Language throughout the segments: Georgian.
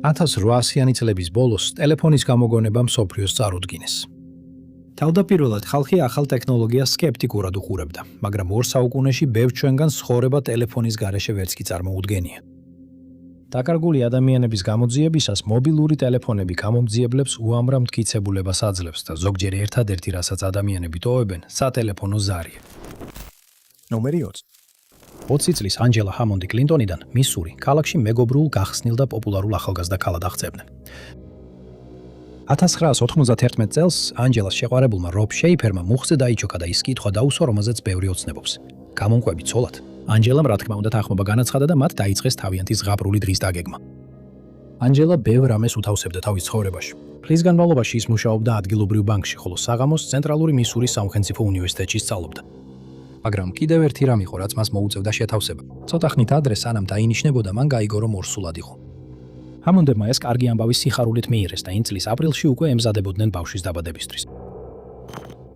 1800-იანი წლების ბოლოს ტელეფონის გამოგონება მსოფლიოს წარუდგინეს. თავდაპირველად ხალხი ახალ ტექნოლოგიას სკეპტიკურად უყურებდა, მაგრამ ორ საუკუნეში ბევრ ჩვენგან ცხოვრება ტელეფონის გარეშე ვერც კი წარმოუდგენია. დაკარგული ადამიანების გამოძიებისას მობილური ტელეფონები გამომძიებლებს უამრავ მტკიცებულებას აძლევს და ზოგჯერ ერთადერთი რასაც ადამიანები ტოვებენ, სატელეფონო ზარია. ნომერი 20. 20 წლის ანჯელა ჰამონდი კლინტონიდან მისური ქალაქში მეგობრულ გახსნილ და პოპულარულ ახალგაზრდა ქალად აღწევდნენ. 1991 წელს ანჯელას შეყვარებულმა რობ შეიფერმა მუხზე დაიჩოქა და ის კითხვა დაუსვა, რომელზეც ბევრი ოცნებობს. გამომკვები ცოლად. ანჯელამ რა თქმა უნდა თანხმობა განაცხადა და მათ დაიწყეს თავიანთი ზღაპრული დრის დაგეგმა. ანჯელა ბევრ რამეს უთავსებდა თავის ცხოვრებაში. წლის განმავლობაში ის მუშაობდა ადგილობრივ ბანკში, ხოლო საღამოს ცენტრალური მისურის სახელმწიფო უნივერსიტეტში სწავლობდა. მაგრამ კიდევ ერთი რამ იყო, რაც მას მოუწევდა შეთავსება. ცოტა ხნით ადრე, სანამ დაინიშნებოდა, მან გაიგო, რომ ორსულად იყო. ჰამონდებმა ეს კარგი ამბავი სიხარულით მიიღეს და იმ წლის აპრილში უკვე ემზადებოდნენ ბავშვის დაბადებისთვის.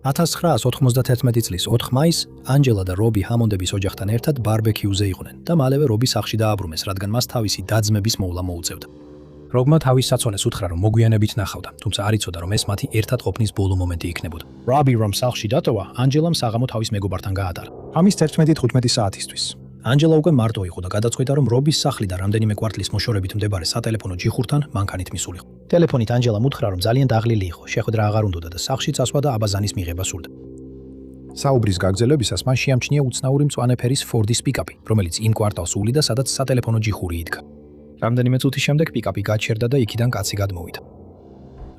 1991 წლის 4 მაისს ანჯელა და რობი ჰამონდების ოჯახთან ერთად ბარბეკიუზე იყვნენ და მალევე რობი სახლში დააბრუნეს, რადგან მას თავისი დაძმების მოვლა მოუწევდა. რობმა თავის საცოლეს უთხრა, რომ მოგვიანებით ნახავდა, თუმცა არ იცოდა, რომ ეს მათი ერთად ყოფნის ბოლო მომენტი იქნებოდა. რობი რომ სახლში დატოვა, ანჯელამ საღამო თავის მეგობართან გაატარა. ამის 11-15 საათისთვის. ანჯელა უკვე მარტო იყო და გადაწყვიტა, რომ რობის სახლი და რამდენიმე კვარტლის მოშორებით მდებარე სატელეფონო ჯიხურთან მანქანით მისულიყო. ტელეფონით ანჯელამ უთხრა, რომ ძალიან დაღლილი იყო, შეხვედრა აღარ უნდოდა და სახლში წასვლა და აბაზანის მიღება სურდა. საუბრის გაგრძელებისას მან შეამჩნია უცნაური მწვანე ფერის ფორდის პიკაპი, რომელიც იმ კვარტალს უვლიდა, სადაც სატელეფონო ჯიხური იდგა. რამდენიმე წუთის შემდეგ პიკაპი გაჩერდა და იქიდან კაცი გადმოვიდა.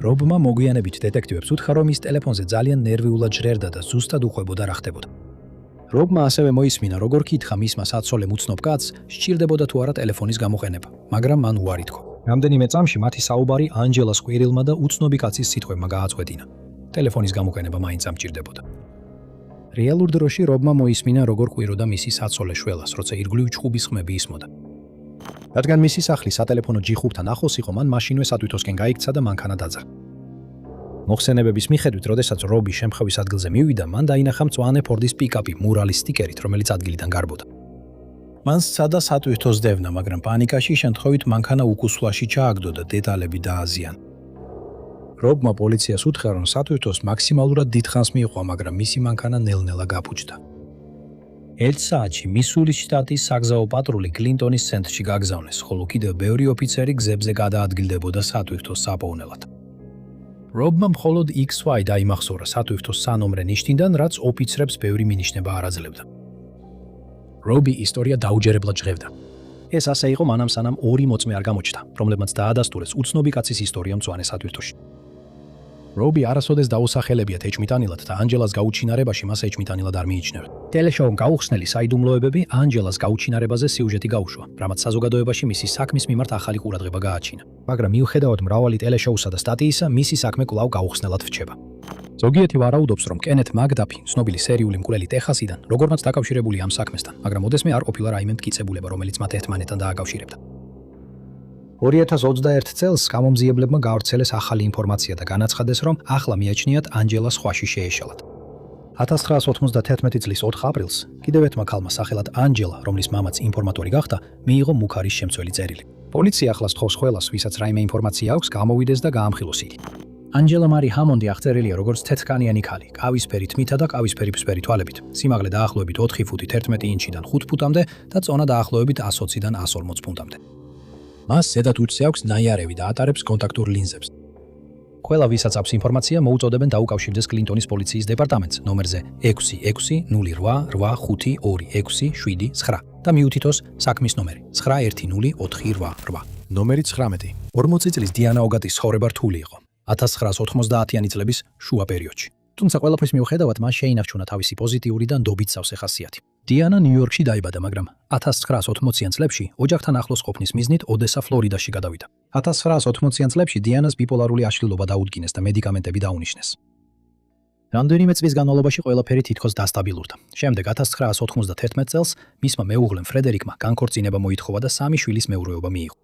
რობმა მოგვიანებით დეტექტივებს უთხრა, რომ ის ტელეფონზე ძალიან ნერვიულად ჟრერდა და ზუსტად უხვებოდა რა ხდებოდა. რობმა ასევე მოისმინა, როგორ კითხა მისმა საცოლემ უცნობ კაცს, სჭირდებოდა თუ არა ტელეფონის გამოყენება, მაგრამ მან უარი თქვა. რამდენიმე წამში მათი საუბარი ანჯელას ყვირილმა და უცნობი კაცის სიტყვებმა გააწყვეტინა. ტელეფონის გამოყენება მაინც ამჭირდებოდა. რეალურ დროში რობმა მოისმინა, როგორ ყვიროდა მისი საცოლე შველას, როცა ირგვლივ ჩხუბის ხმები ისმოდა. რადგან მისი სახლი სატელეფონო ჯიხურთან ახლოს იყო, მან მაშინვე სათვითოსკენ გაიქცა და მანქანა დაძახა. მოხსენებების მიხედვით, როდესაც რობი შემხევის ადგილზე მივიდა, მან დაინახა მწვანე ფორდის პიკაპი მურალის სტიკერით, რომელიც ადგილიდან გარბოდა. მან სცადა სათვითოს დევნა, მაგრამ პანიკაში შემთხვევით მანქანა უკუსვლაში ჩააგდო და დეტალები დააზიანა. რობმა პოლიციას უთხრა, რომ სათვითოს მაქსიმალურად დიდხანს მიიყვა, მაგრამ მისი მანქანა ნელ-ნელა გაფუჭდა. 1 საათში მისურის შტატის საგზაო პატრული კლინტონის ცენტრში გაგზავნეს, ხოლო კიდევ ბევრი ოფიცერი გზებზე გადაადგილდებოდა სათვითოს საპოვნელად. რობმა მხოლოდ XY დაიმახსოვრა სათვითოს სანომრე ნიშნიდან, რაც ოფიცრებს ბევრი მინიშნება არ აძლევდა. რობი ისტორია დაუჯერებლად ჟღევდა. ეს ასე იყო მანამ სანამ ორი მოწმე არ გამოჩნდა, რომლებმაც დაადასტურეს უცნობი კაცის ისტორია მწვანე სათვითოში. რობი არასოდეს დაუსახელებიათ ეჭმიტანილად და ანჯელას გაუჩინარებაში მას ეჭმიტანილად არ მიიჩნევდა. ტელეშოუმ გაუხსნელი საიდუმლოებები ანჯელას გაუჩინარებაზე სიუჟეტი გაუშვა, რამაც საზოგადოებაში მისი საქმის მიმართ ახალი ყურადღება გააჩინა. მაგრამ მიუხედავად მრავალი ტელეშოუსა და სტატიისა, მისი საქმე კვლავ გაუხსნელად რჩება. ზოგიერთი ვარაუდობს, რომ კენეთ მაგდაფი, ცნობილი სერიული მკვლელი ტეხასიდან, როგორმაც დაკავშირებული ამ საქმესთან, მაგრამ ოდესმე არ ყოფილა რაიმე მტკიცებულება, რომელიც მათ ერთმანეთთან დააკავშირებდა. 2021 წელს გამომძიებლებმა გაავრცელეს ახალი ინფორმაცია და განაცხადეს, რომ ახლა მიაჩნიათ ანჯელა სხვაში შეეშალათ. 1991 წლის 4 აპრილს კიდევ ერთმა ქალმა სახელად ანჯელა, რომლის მამაც ინფორმატორი გახდა, მიიღო მუქარის შემცველი წერილი. პოლიცია ახლა სთხოვს ყველას, ვისაც რაიმე ინფორმაცია აქვს, გამოვიდეს და გაამხილოს იგი. ანჯელა მარი ჰამონდი აღწერილია როგორც თეთრკანიანი ქალი, ყავისფერი თმითა და ყავისფერი ფსფერი თვალებით, სიმაღლე დაახლოებით 4 ფუტი 11 ინჩიდან 5 ფუტამდე და წონა დაახლოებით 120-დან 140 ფუნტამდე. მას ზედათ უცე აქვს ნაიარევი და ატარებს კონტაქტურ ლინზებს. ყველა ვისაც აქვს ინფორმაცია, მოუწოდებენ დაუკავშირდეს კლინტონის პოლიციის დეპარტამენტს ნომერზე 66008522679 და მიუთითოს საქმის ნომერი 910488. ნომერი 19. 40 წლის დიანა ოგატის ცხოვრება რთული იყო 1990-იანი წლების შუა პერიოდში. თუმცა ყველაფრის მიუხედავად მას შეინარჩუნა თავისი პოზიტიური და ნდობით სავსე ხასიათი. დიანა ნიუ-იორკში დაიბადა, მაგრამ 1980-იან წლებში ოჯახთან ახლოს ყოფნის მიზნით ოდესა, ფლორიდაში გადავიდა. 1980-იან წლებში დიანას ბიპოლარული აშლილობა დაუდგინეს და მედიკამენტები დაუნიშნეს. რამდენიმე წლის განმავლობაში ყველაფერი თითქოს დასტაბილურდა. შემდეგ 1991 წელს მისმა მეუღლემ ფრედერიკმა განქორწინება მოითხოვა და 3 შვილის მეურვეობა მიიღო.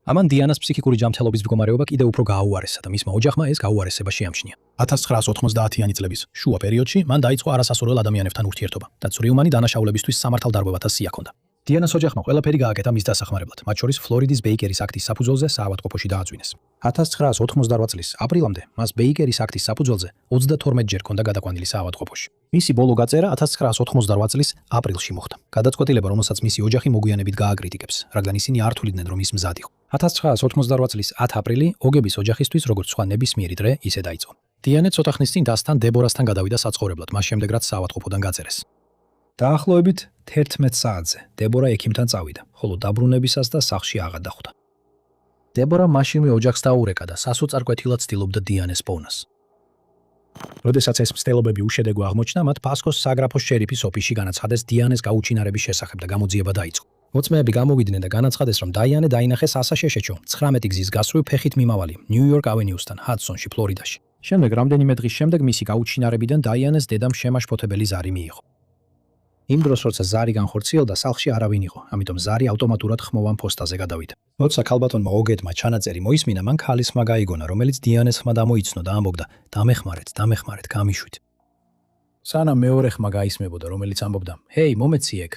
ამან დიანას ფსიქიკური ჯანმრთელობის მდგომარეობა კიდევ უფრო გააუარესა და მისმა ოჯახმა ეს გაუარესება შეამჩნია. 1990-იანი წლების შუა პერიოდში მან დაიწყო არასასურველ ადამიანებთან ურთიერთობა და წვრილმანი დანაშაულებისთვის სამართალდარღვევათა სია ჰქონდა. დიანას ოჯახმა ყველაფერი გააკეთა მის დასახმარებლად, მათ შორის ფლორიდის ბეიკერის აქტის საფუძველზე საავადმყოფოში დააწვინეს. 1988 წლის აპრილამდე მას ბეიკერის აქტის საფუძველზე 32 ჯერ ჰქონდა გადაყვანილი საავადმყოფოში. მისი ბოლო გაწერა 1988 წლის აპრილში მოხდა. გადაწყვეტილება, რომელსაც მისი ოჯახი მოგვიანებით გააკრიტიკებს, რადგან ისინი არ თვლიდნენ, რომ ის მზად იყო. 1988 წლის 10 აპრილი ოგების ოჯახისთვის, როგორც სხვა ნებისმიერი დღე, ისე დაიწყო. დიანე ცოტა ხნის წინ დასთან დებორასთან გადავიდა საცხოვრებლად, მას შემდეგ რაც საავადმყოფოდან გაწერეს. დაახლოებით 11 საათზე დებორა ექიმთან წავიდა, ხოლო დაბრუნებისას და სახლში აღარ დახვდა. დებორა მაშინვე ოჯახს დაურეკა და სასოწარკვეთილად ცდილობდა დიანეს პოვნას. როდესაც ეს მცდელობები უშედეგო აღმოჩნდა, მათ პასკოს საგრაფოს შერიფის ოფისში განაცხადეს დიანეს გაუჩინარების შესახებ და გამოძიება დაიწყო. მოწმეები გამოვიდნენ და განაცხადეს, რომ დაიანე დაინახეს ასაშეშეჩო 19 გზის გასწვრივ ფეხით მიმავალი ნიუ-იორკ ავენიუსთან, ჰადსონში, ფლორიდაში. შემდეგ რამდენიმე დღის შემდეგ მისი გაუჩინარებიდან დაიანეს დედამ შემაშფოთებელი ზარი მიიღო. იმ დროს, როცა ზარი განხორციელდა, სახლში არავინ იყო, ამიტომ ზარი ავტომატურად ხმოვან ფოსტაზე გადავიდა. როცა ქალბატონმა ოგედმა ჩანაწერი მოისმინა, მან ქალის ხმა გაიგონა, რომელიც დიანეს ხმა დამოიცნო და ამბობდა: დამეხმარეთ, გამიშვით. სანამ მეორე ხმა გაისმებოდა, რომელიც ამბობდა: ჰეი, მომეცი ეგ.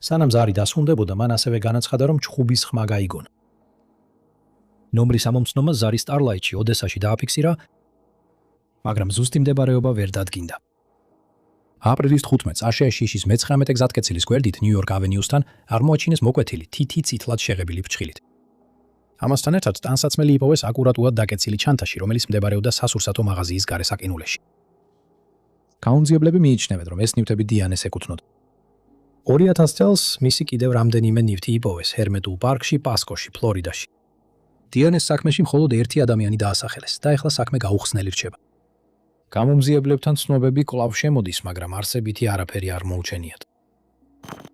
სანამ ზარი დასუნდებოდა, მან ასევე განაცხადა, რომ ჩხუბის ხმა გაიგონა. ნომრის ამომცნომა ზარი სტარლაიტში, ოდესაში დააფიქსირა, მაგრამ ზუსტი მდებარეობა ვერ დადგინდა. აპრილის 15-ს აშშ-ის მე-19 გზატკეცილის გვერდით ნიუ-იორკ ავენიუსთან აღმოაჩინეს მოკვეთილი თითი წითლად შეღებილი ფრჩხილით. ამასთან ერთად ტანსაცმელი იპოვეს აკურატულად დაკეცილი ჩანთაში, რომელიც მდებარეობდა სასურსათო მაღაზიის გარე საკინულეში. გაუნძიებლები მიიჩნევენ, რომ ეს ნივთები დიანეს ეკუთვნოდა. 2000 წელს მისი კიდევ რამდენიმე ნივთი იპოვეს ჰერმეტულ პარკში, პასკოში, ფლორიდაში. დიანეს საქმეში მხოლოდ ერთი ადამიანი დაასახელეს და ეხლა საქმე გაუხსნელი რჩება. გამომძიებლებთან ცნობები კვლავ შემოდის, მაგრამ არსებითი არაფერი არ მოუჩენიათ.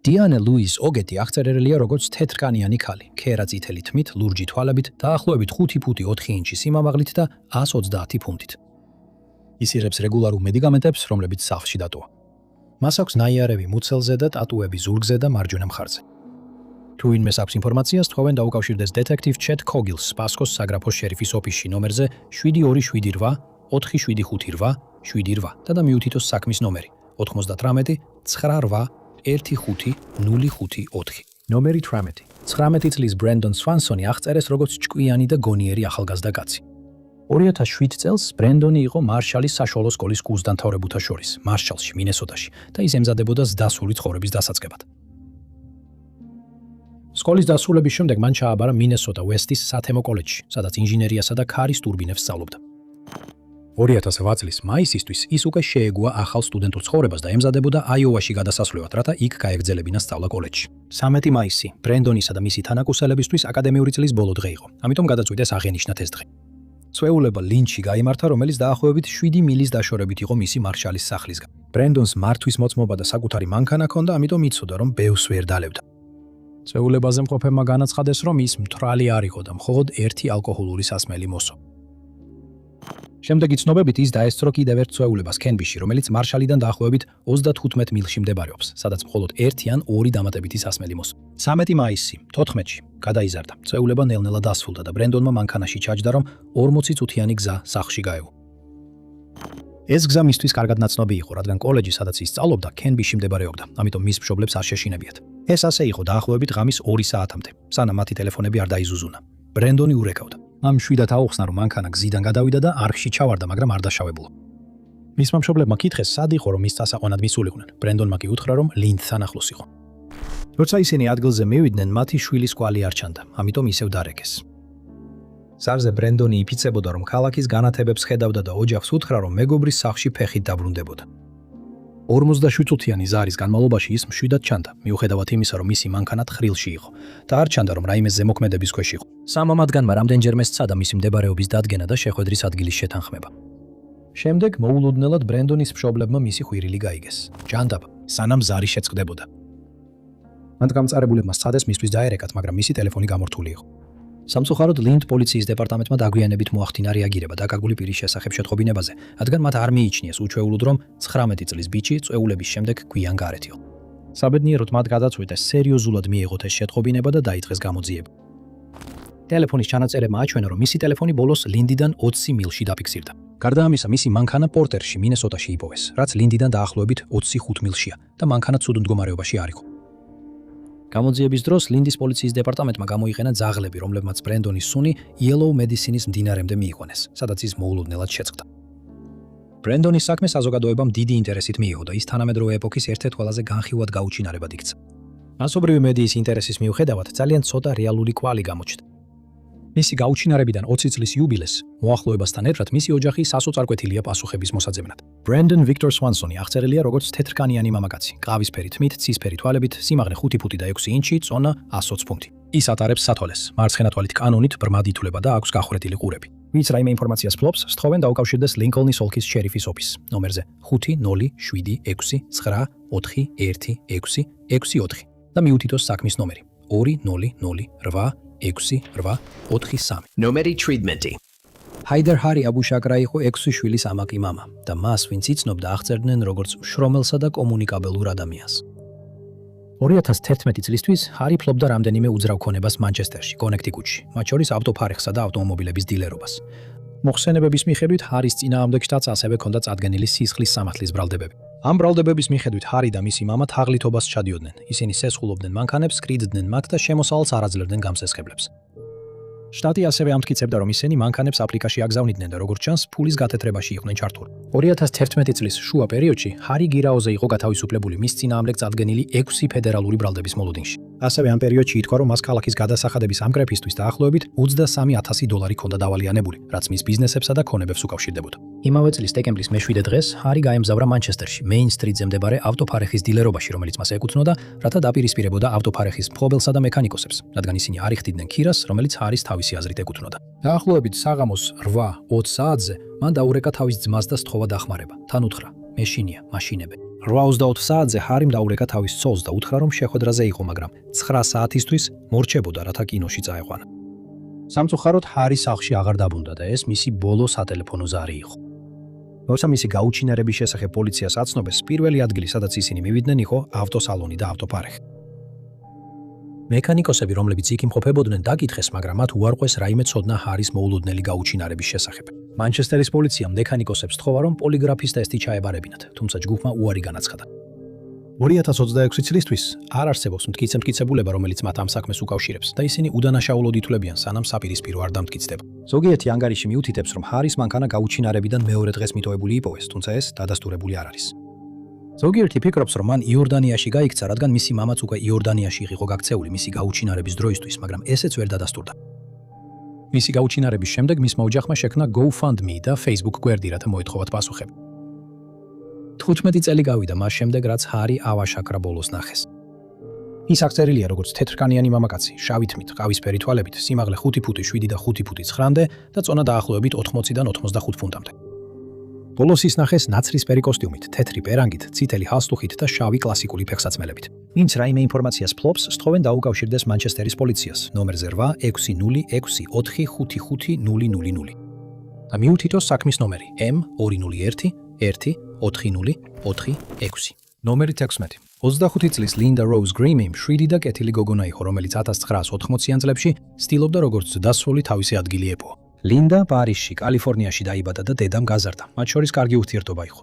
დიანე ლუის ოგეთი აღწერილია როგორც თეთრკანიანი ქალი, ქერა წითელი თმით, ლურჯი თვალებით, დაახლოებით 5 ფუტი 4 ინჩი სიმამაღლით და 130 ფუნტით. ის იღებს რეგულარულ მედიკამენტებს, რომლებიც სახლში დატოვა. მას აქვს ნაიარევი მუცელზე და ტატუები ზურგზე და მარჯვენა მხარზე. თუ ვინმეს აქვს ინფორმაცია, თხოვენ დაუკავშირდეს დეტექტივ ჩეტ კოგილს პასკოს საგრაფოს შერიფის ოფისში ნომერზე 7278 4758 და მიუთითოს საქმის ნომერი 98 98 150504. ნომერი 18. 19 წლის ბრენდონ სვანსონი აღწერეს როგორც ჭკვიანი და გონიერი ახალგაზრდა კაცი. 2007 წელს ბრენდონი იყო მარშალის საშუალო სკოლის კურსდამთავრებულთა შორის, მარშალში, მინესოტაში და ის ემზადებოდა ზდასრული ცხოვრების დასაწყებად. სკოლის დასრულების შემდეგ მან ჩააბარა მინესოტა უესტის სათემო კოლეჯში, სადაც ინჟინერიასა და ქარის ტურბინებს სწავლობდა. 2008 წლის მაისისთვის ის უკვე შეეგუა ახალ სტუდენტურ ცხოვრებას და ემზადებოდა აიოვაში გადასასვლელად, რათა იქ გაეგრძელებინა სწავლა კოლეჯში. 13 მაისი ბრენდონისა და მისი თანაკურსელებისთვის აკადემიური წლის ბოლო დღე იყო, ამიტომ გადაწყვიტეს აღენიშნათ ეს დღე. წვეულება ლინჩი გაიმართა, რომელიც დაახლოებით 7 მილის დაშორებით იყო მისი მარშალის სახლისგან. ბრენდონს მართვის მოწმობა და საკუთარი მანქანა ჰქონდა, ამიტომ იცოდა, რომ ბევრს ვერ დალებდა. წვეულებაზე მყოფებმა განაცხადეს, რომ ის მთვრალი არ იყო და მხოლოდ ერთი ალკოჰოლური სასმელი მოსო. შემდეგი ცნობებით ის დაესწრო კიდევ ერთ წვეულებას კენბიში, რომელიც მარშალიდან დაახლოებით 35 მილში მდებარეობს, სადაც მხოლოდ ერთი ან ორი დამატებითი სასმელი მოსო. 13 მაისი 14-ში გადაიზარდა. წვეულება ნელ-ნელა დასრულდა და ბრენდონმა მანქანაში ჩაჯდა, რომ 40 წუთიანი გზა სახლში გაევა. ეს გზა მისთვის კარგად ნაცნობი იყო, რადგან კოლეჯი, სადაც ის სწავლობდა, კენბიში მდებარეობდა, ამიტომ მის მშობლებს არ შეშინებიათ. ეს ასე იყო დაახლოებით ღამის 2 საათამდე, სანამ მათი ტელეფონები არ დაიზუზუნა. ბრენდონი ურეკავდა. ამ შვიდად აუხსნა, რომ მანქანა გზიდან გადავიდა და არხში ჩავარდა, მაგრამ არ დაშავებულა. მისმა მშობლებმა კითხეს, სად იყო, რომ მის დასაყვანად მისულიყვნენ. ბრენდონმა კი უთხრა, რომ ლინდთან ახლოს იყო. როცა ისინი ადგილზე მივიდნენ, მათი შვილის კვალი არ ჩანდა, ამიტომ ისევ დარეკეს. ზარზე ბრენდონი იფიცებოდა, რომ ქალაქის განათებებს ხედავდა და ოჯახს უთხრა, რომ მეგობრის სახლში ფეხით დაბრუნდებოდა. 47 წუთიანი ზარის განმავლობაში ის მშვიდად ჩანდა, მიუხედავად იმისა, რომ მისი მანქანა თხრილში იყო და არ ჩანდა, რომ რაიმე ზემოქმედების ქვეშ იყო. სამმა მათგანმა რამდენჯერმე სცადა მისი მდებარეობის დადგენა და შეხვედრის ადგილის შეთანხმება. შემდეგ მოულოდნელად ბრენდონის მშობლებმა მისი ხვირილი გაიგეს. ჯანდაბ, სანამ ზარი შეწყდებოდა. მათ გამწარებულებმა სცადეს მისთვის დაერეკათ, მაგრამ მისი ტელეფონი გამორთული იყო. სამწუხაროდ ლინდ პოლიციის დეპარტამენტმა დაგვიანებით მოახდინა რეაგირება დაკარგული პირის შესახებ შეტყობინებაზე, რადგან მათ არ მიიჩნიეს უჩვეულოდ, რომ 19 წლის ბიჭი წვეულების შემდეგ გვიან გარეთ იყო. საბედნიეროდ მათ გადაწყვიტეს სერიოზულად მიეღოთ ეს შეტყობინება და დაიწყეს გამოძიება. ტელეფონის ჩანაწერებმა აჩვენა, რომ მისი ტელეფონი ბოლოს ლინდიდან 20 მილში დაფიქსირდა. გარდა ამისა, მისი მანქანა პორტერში, მინესოტაში იპოვეს, რაც ლინდიდან დაახლოებით 25 მილშია და მანქანა ცუდ მდგომარეობაში არ იყო. გამოძიების დროს ლინდის პოლიციის დეპარტამენტმა გამოიყენა ძაღლები, რომლებმაც ბრენდონის სუნი Yellow Medicine-ის მდინარემდე მიიყვანეს, სადაც ის მოულოდნელად შეწყდა. ბრენდონის საქმე საზოგადოებამ დიდი ინტერესით მიიღო და ის თანამედროვე ეპოქის ერთ-ერთ ყველაზე განხილვად გაუჩინარებად იქცა. მასობრივი მედიის ინტერესის მიუხედავად ძალიან ცოტა რეალური კვალი გამოჩნდა. მისი გაუჩინარებიდან 20 წლის იუბილეს მოახლოებასთან ერთად მისი ოჯახი სასოწარკვეთილია პასუხების მოსაძებნად. ბრენდონ ვიქტორ სვანსონი აღწერილია როგორც თეთრკანიანი მამაკაცი, ყავისფერი თმით, ცისფერი თვალებით, სიმაღლე 5 ფუტი და 6 ინჩი, წონა 120 ფუნტი. ის ატარებს სათვალეს, მარცხენა თვალით კანონით ბრმად ითვლება და აქვს გახვრეტილი ყურები. ვინც რაიმე ინფორმაციას ფლობს, სთხოვენ დაუკავშირდეს ლინკოლნის ოლქის შერიფის ოფისს, ნომერზე 507-614-164 და მიუთითოს საქმის ნომერი 2008-683. ნომერი ტრიტმენტი. ჰაიდარ ჰარი აბუშაკრა იყო 6 შვილის ამაყი მამა და მას, ვინც იცნობდა, აღწერდნენ როგორც შრომელსა და კომუნიკაბელურ ადამიანს. 2011 წლისთვის ჰარი ფლობდა რამდენიმე უძრავ ქონებას მანჩესტერში, კონექტიკუტში, მათ შორის ავტოფარეხსა და ავტომობილების დილერობას. მოხსენებების მიხედვით ჰარის წინააღმდეგშტაც ასევე ჰქონდა წარდგენილი სისხლის სამართლის ბრალდებები. ამ ბრალდებების მიხედვით ჰარი და მისი მამა თაღლითობას ჩადიოდნენ. ისინი სესხულობდნენ მანქანებს, კრიძდნენ მათ და შემოსავალს არ აძლევდნენ გამსესხებლებს. შტატი ასევე ამტკიცებდა, რომ ისინი მანქანებს აფრიკაში აგზავნიდნენ და როგორც ჩანს, ფულის გათეთრებაში იყვნენ ჩართული. 2011 წლის შუა პერიოდში ჰარი გირაოზე იყო გათავისუფლებული მის წინააღმდეგ წარდგენილი 6 ფედერალური ბრალდების მოლოდინში. ასევე ამ პერიოდში ითქვა, რომ მას ქალაქის გადასახადების ამკრეფისთვის დაახლოებით $23,000 ჰქონდა დავალიანებული, რაც მის ბიზნესებსა და ქონებებს უკავშირდებოდა. იმავე წლის დეკემბრის მე-7 დღეს ჰარი გაემგზავრა მანჩესტერში, მეინ სტრიტზე მდებარე ავტოფარეხის დილერობაში, რომელიც მას ეკუთვნოდა, რათა დაპირისპირებოდა ავტოფარეხის მფლობელსა და მექანიკოსებს, რადგან ისინი არ იხდიდნენ ქირას, რომელიც ჰარის თავისი აზრით ეკუთვნოდა. დაახლოებით საღამოს 8:20 საათზე მან დაურეკა თავის ძმას და სთხოვა დახმარება. თან უთხრა: „მეშინია, მაშინები“. 8:24 საათზე ჰარიმ დაურეკა თავის ცოლს და უთხრა, რომ შეხვედრაზე იყო, მაგრამ 9 საათისთვის მორჩებოდა, რათა კინოში წაეყვანა. სამწუხაროდ ჰარი სახლში აღარ დაბრუნდა და ეს მისი ბოლო სატელეფონო ზარი იყო. როცა მისი გაუჩინარების შესახებ პოლიციას აცნობეს, პირველი ადგილი, სადაც ისინი მივიდნენ, იყო ავტოსალონი და ავტოფარეხი. მექანიკოსები, რომლებიც იქ იმყოფებოდნენ, დაკითხეს, მაგრამ მათ უარყვეს რაიმე ცოდნა ჰარის მოულოდნელი გაუჩინარების შესახებ. მანჩესტერის პოლიციამ მექანიკოსებს სთხოვა, რომ პოლიგრაფის ტესტი ჩაებარებინათ, თუმცა ჯგუფმა უარი განაცხადა. 2026 წლისთვის არ არსებობს მტკიცებულება, რომელიც მათ ამ საქმეს უკავშირებს და ისინი უდანაშაულოდ ითვლებიან, სანამ საპირისპირო არ დამტკიცდება. ზოგიერთი ანგარიში მიუთითებს, რომ ჰარის მანქანა გაუჩინარებიდან მეორე დღეს მიტოვებული იპოვეს, თუმცა ეს დადასტურებული არ არის. ზოგიერთი ფიქრობს, რომ მან იორდანიაში გაიქცა, რადგან მისი მამაც უკვე იორდანიაში იყო გაქცეული მისი გაუჩინარების დროისთვის, მაგრამ ესეც ვერ დადასტურდა. მისი გაუჩინარების შემდეგ მისმა ოჯახმა შექმნა GoFundMe და Facebook გვერდი, რათა მოეთხოვათ პასუხები. 15 წელი გავიდა მას შემდეგ, რაც ჰარი ავაშაკრა ბოლოს ნახეს. ის აღწერილია როგორც თეთრკანიანი მამაკაცი, შავი თმით, ყავისფერი თვალებით, სიმაღლე 5 ფუტი 7 და 5 ფუტი 9-მდე და წონა დაახლოებით 80-დან 85 ფუნტამდე. ბოლოს ის ნახეს ნაცრისფერი კოსტიუმით, თეთრი პერანგით, წითელი ჰალსტუხით და შავი კლასიკური ფეხსაცმელებით. ვინც რაიმე ინფორმაციას ფლობს, სთხოვენ დაუკავშირდეს მანჩესტერის პოლიციას, ნომერზე 86065550000 და მიუთითოს საქმის ნომერი M20114046. ნომერი 16. 25 წლის ლინდა როუზ გრიმი მშვიდი და კეთილი გოგონა იყო, რომელიც 1980-იან წლებში ცდილობდა როგორც დასრული თავისი ადგილი ეპოვა. ლინდა პარიზში, კალიფორნიაში დაიბადა და დედამ გაზარდა. მათ შორის კარგი ურთიერთობა იყო.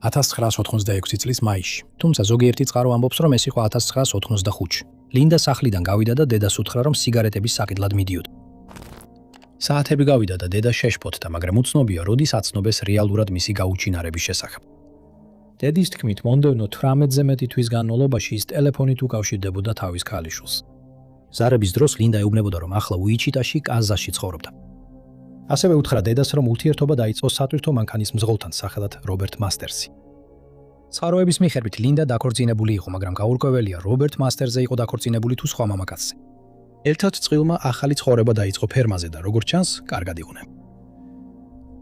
1986 წლის მაისში, თუმცა ზოგიერთი წყარო ამბობს, რომ ეს იყო 1985-ში. ლინდა სახლიდან გავიდა და დედას უთხრა, რომ სიგარეტების საკიდლად მიდიოდა. საათები გავიდა და დედა შეშფოთდა, მაგრამ უცნობია, როდის აცნობეს რეალურად მისი გაუჩინარების შესახებ. დედის თქმით, მომდევნო 18-ზე მეტი თვის განმავლობაში ის ტელეფონით უკავშირდებოდა თავის ქალიშვილს. ზარების დროს ლინდა ეუბნებოდა, რომ ახლა უიჩიტაში, კანზასში ცხოვრობდა. ასევე უთხრა დედას, რომ ურთიერთობა დაიწყო სატვირთო მანქანის მზღოლთან, სახელად რობერტ მასტერსი. წყაროების მიხედვით ლინდა დაქორწინებული იყო, მაგრამ გაურკვეველია, რობერტ მასტერსზე იყო დაქორწინებული თუ სხვა მამაკაცზე. ერთად წყვილმა ახალი ცხოვრება დაიწყო ფერმაზე და როგორც ჩანს, კარგად იყვნენ.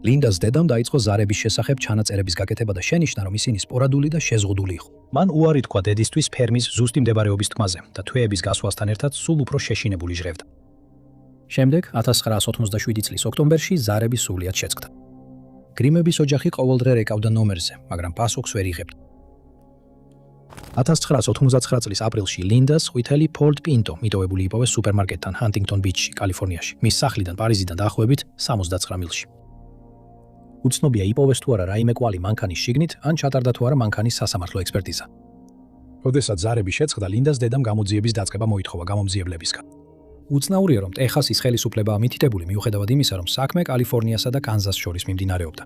ლინდას დედამ დაიწყო ზარების შესახებ ჩანაწერების გაკეთება და შენიშნა, რომ ისინი სპორადული და შეზღუდული იყო. მან უარი თქვა დედისთვის ფერმის ზუსტი მდებარეობის თქმაზე და თვეების გასვლასთან ერთად სულ უფრო შეშინებული ჟღევდა. შემდეგ 1987 წლის ოქტომბერში ზარები სრულიად შეწყდა. გრიმების ოჯახი ყოველდღე რეკავდა ნომერზე, მაგრამ პასუხს ვერ იღებდა. 1989 წლის აპრილში ლინდას ყვითელი Ford Pinto მიტოვებული იპოვეს სუპერმარკეტთან ჰანტინგტონ ბიჩში, კალიფორნიაში, მის სახლიდან პარიზიდან დაახლოებით 79 მილში. უცნობია იპოვეს თუ არა რაიმე კვალი მანქანის შიგნით, ან ჩატარდა თუ არა მანქანის სასამართლო ექსპერტიზა. როდესაც ზარები შეწყდა, ლინდას დედამ გამოძიების დაწყება მოითხოვა გამომძიებლებისგან. უცნაურია, რომ ტეხასის ხელისუფლებაა მითითებული მიუხედავად იმისა, რომ საქმე კალიფორნიასა და კანზას შორის მიმდინარეობდა.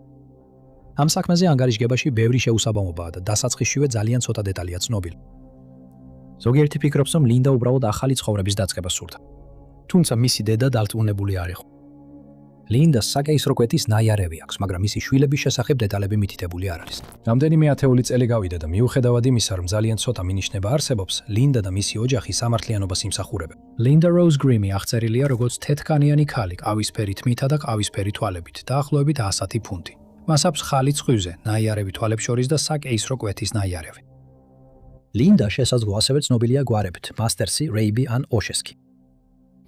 ამ საქმეზე ანგარიშგებაში ბევრი შეუსაბამობაა და დასაწყისშივე ძალიან ცოტა დეტალია ცნობილი. ზოგიერთი ფიქრობს, რომ ლინდა უბრალოდ ახალი ცხოვრების დაწყებას სურდა. თუმცა მისი დედა დარწმუნებული არ იყო. ლინდას საკეისრო კვეთის ნაიარევი აქვს, მაგრამ მისი შვილების შესახებ დეტალები მითითებული არ არის. რამდენიმე ათეული წელი გავიდა და მიუხედავად იმისა, რომ ძალიან ცოტა მინიშნება არსებობს, ლინდა და მისი ოჯახი სამართლიანობას იმსახურებენ. ლინდა როუზ გრიმი აღწერილია როგორც თეთრკანიანი ქალი, ყავისფერი თმითა და ყავისფერი თვალებით, დაახლოებით 110 ფუნტი. მას აქვს ხალი ცხვირზე, ნაიარევი თვალებს შორის და საკეისრო კვეთის ნაიარევი. ლინდა შესაძლოა ასევე ცნობილია გვარებით: მასტერსი, რეიბი ან ოშესკი.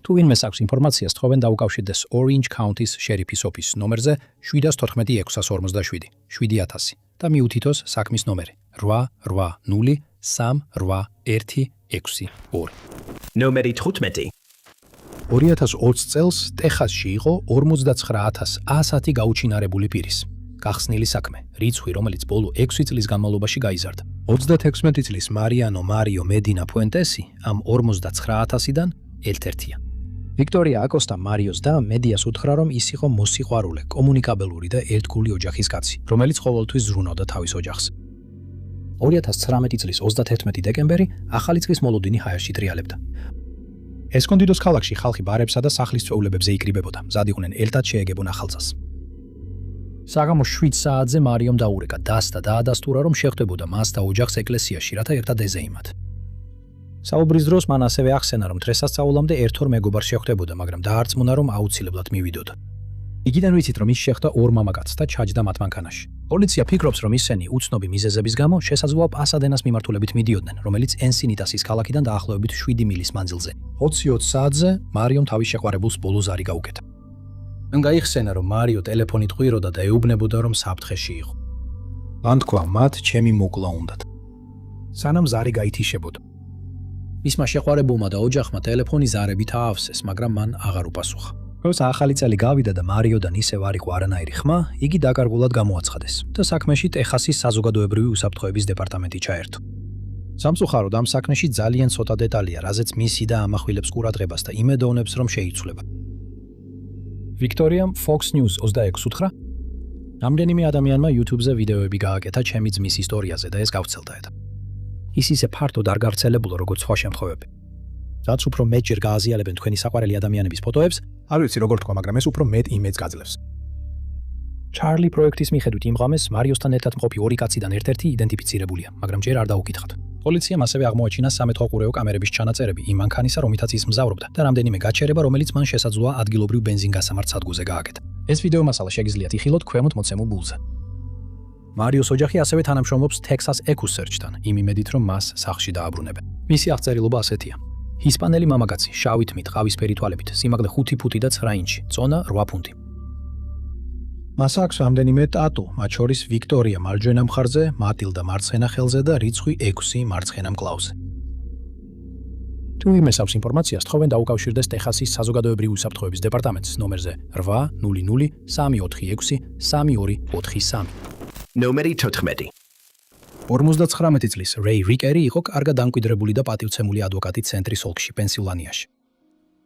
თუ ვინმეს აქვს ინფორმაცია, სწხოვენ დაუკავშირდეს Orange County-ის შერიფის ოფისის ნომერზე 714-647 7000 და მიუთითოს საქმის ნომერი 88038162. ნომერი 15. 2020 წელს ტეხასში იყო 49110 გაუჩინარებული პირის. გახსნილი საქმე, რიცხვი, რომელიც ბოლო 6 წლის განმავლობაში გაიზარდა. 36 წლის მარიო მედინა ფუენტესი ამ 49000-დან ერთ-ერთია. ვიქტორია აკოსტა მარიოს და მედიას უთხრა, რომ ის იყო მოსიყვარულე, კომუნიკაბელური და ერთგული ოჯახის კაცი, რომელიც ყოველთვის ზრუნავდა თავის ოჯახს. 2019 წლის 31 დეკემბერი ახალი წლის მოლოდინი ჰაერში ტრიალებდა. ესკონდიდოს ქალაქში ხალხი ბარებსა და სახლის წვეულებებზე იკრიბებოდა, მზად იყვნენ ელტად შეეგებონ ახალწელს. საღამოს 7 საათზე მარიომ დაურეკა დასდა და დაადასტურა, რომ შეხვდებოდა მას და ოჯახს ეკლესიაში, რათა ერთად ეზეიმათ. საუბრის დროს მან ასევე ახსენა, რომ დღესასწაულამდე ერთ-ორ მეგობარს შეხვდებოდა, მაგრამ დაარწმუნა, რომ აუცილებლად მივიდოდა. იგიდან ვიცით, რომ ის შეხვდა ორ მამაკაცს და ჩაჯდა მათ მანქანაში. პოლიცია ფიქრობს, რომ ისინი უცნობი მიზეზების გამო შესაძლოა პასადენას მიმართულებით მიდიოდნენ, რომელიც ენსინიტასის ქალაქიდან დაახლოებით 7 მილის მანძილზე. 20 საათზე მარიომ თავის შეყვარებულს ბოლო ზარი გაუკეთა. მან გაიხსენა, რომ მარიო ტელეფონით ყვიროდა და ეუბნებოდა, რომ საფრთხეში იყო. მან თქვა, მათ ჩემი მოკლა უნდათ. სანამ ზარი გაითიშებოდა. მისმა შეყვარებულმა და ოჯახმა ტელეფონი ზარებით აავსეს, მაგრამ მან აღარ უპასუხა. როცა ახალი წელი გავიდა და მარიოდან ისევ არ იყო არანაირი ხმა, იგი დაკარგულად გამოაცხადეს და საქმეში ტეხასის საზოგადოებრივი უსაფრთხოების დეპარტამენტი ჩაერთო. სამწუხაროდ ამ საქმეში ძალიან ცოტა დეტალია, რაზეც მისი და ამახვილებს ყურადღებას და იმედოვნებს, რომ შეიცვლება. ვიქტორიამ Fox News 26 უთხრა: რამდენიმე ადამიანმა YouTube-ზე ვიდეოები გააკეთა ჩემი ძმის ისტორიაზე და ეს გავცელდა ეტა. ის ისე ფართოდ არ გავრცელებულა, როგორც სხვა შემთხვევები. რაც უფრო მეტჯერ გააზიალებენ თქვენი საყვარელი ადამიანების ფოტოებს, არ ვიცი როგორ თქვა, მაგრამ ეს უფრო მეტ იმედს გაძლევს. ჩარლი პროექტის მიხედვით იმ ღამეს მარიოსთან ერთად მყოფი ორი კაციდან ერთ-ერთი იდენტიფიცირებულია, მაგრამ ჯერ არ დაუკითხათ. პოლიციამ ასევე აღმოაჩინა სამეთვალყურეო კამერების ჩანაწერები იმ მანქანისა, რომლითაც ის მგზავრობდა და რამდენიმე გაჩერება, რომელიც მან შესაძლოა ადგილობრივ ბენზინგასამართ სადგურზე გააკეთა. ეს ვიდეო მასალა შეგიძლიათ იხილოთ ქვემოთ მოცემულ ბულზე. მარიოს ოჯახი ასევე თანამშრომლობს Texas EquuSearch-თან, იმ იმედით, რომ მას სახლში დააბრუნებენ. მისი აღწერილობა ასეთია: ჰისპანელი მამაკაცი, შავი თმით, ყავისფერი თვალებით, სიმაღლე 5 ფუტი და 9 ინჩი, წონა 8 ფუნტი. მას აქვს რამდენიმე ტატუ, მათ შორის ვიქტორია მარჯვენა მხარზე, მატილდა მარცხენა ხელზე და რიცხვი 6 მარცხენა მკლავზე. თუ ვინმეს აქვს ინფორმაცია, სწხოვენ დაუკავშირდეს ტეხასის საზოგადოებრივი უსაფრთხოების დეპარტამენტს ნომერზე 800-326-3243. ნომერი 14. 59 წლის რეი რიკერი იყო კარგად დამკვიდრებული და პატივცემული ადვოკატი ცენტრის ოლქში, პენსილვანიაში.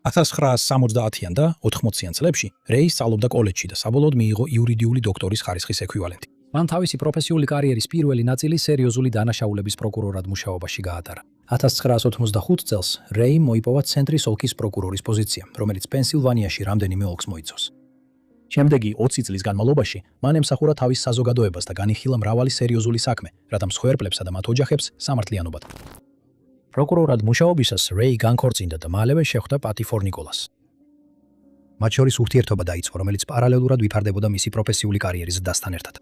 1970-იან და 80-იან წლებში რეი სწავლობდა კოლეჯში და საბოლოოდ მიიღო იურიდიული დოქტორის ხარისხის ექვივალენტი. მან თავისი პროფესიული კარიერის პირველი ნაწილი სერიოზული დანაშაულების პროკურორად მუშაობაში გაატარა. 1985 წელს რეიმ მოიპოვა ცენტრის ოლქის პროკურორის პოზიცია, რომელიც პენსილვანიაში რამდენიმე ოლქს მოიცავს. შემდეგი 20 წლის განმავლობაში მან ემსახურა თავის საზოგადოებას და განიხილა მრავალი სერიოზული საქმე, რათა მსხვერპლებსა და მათ ოჯახებს სამართლიანობად. პროკურორად მუშაობისას რეი განქორწინდა და მალევე შეხვდა პატიფორ ნიკოლას. მათ შორის ურთიერთობა დაიწყო, რომელიც პარალელურად ვითარდებოდა მისი პროფესიული კარიერის დასთან ერთად.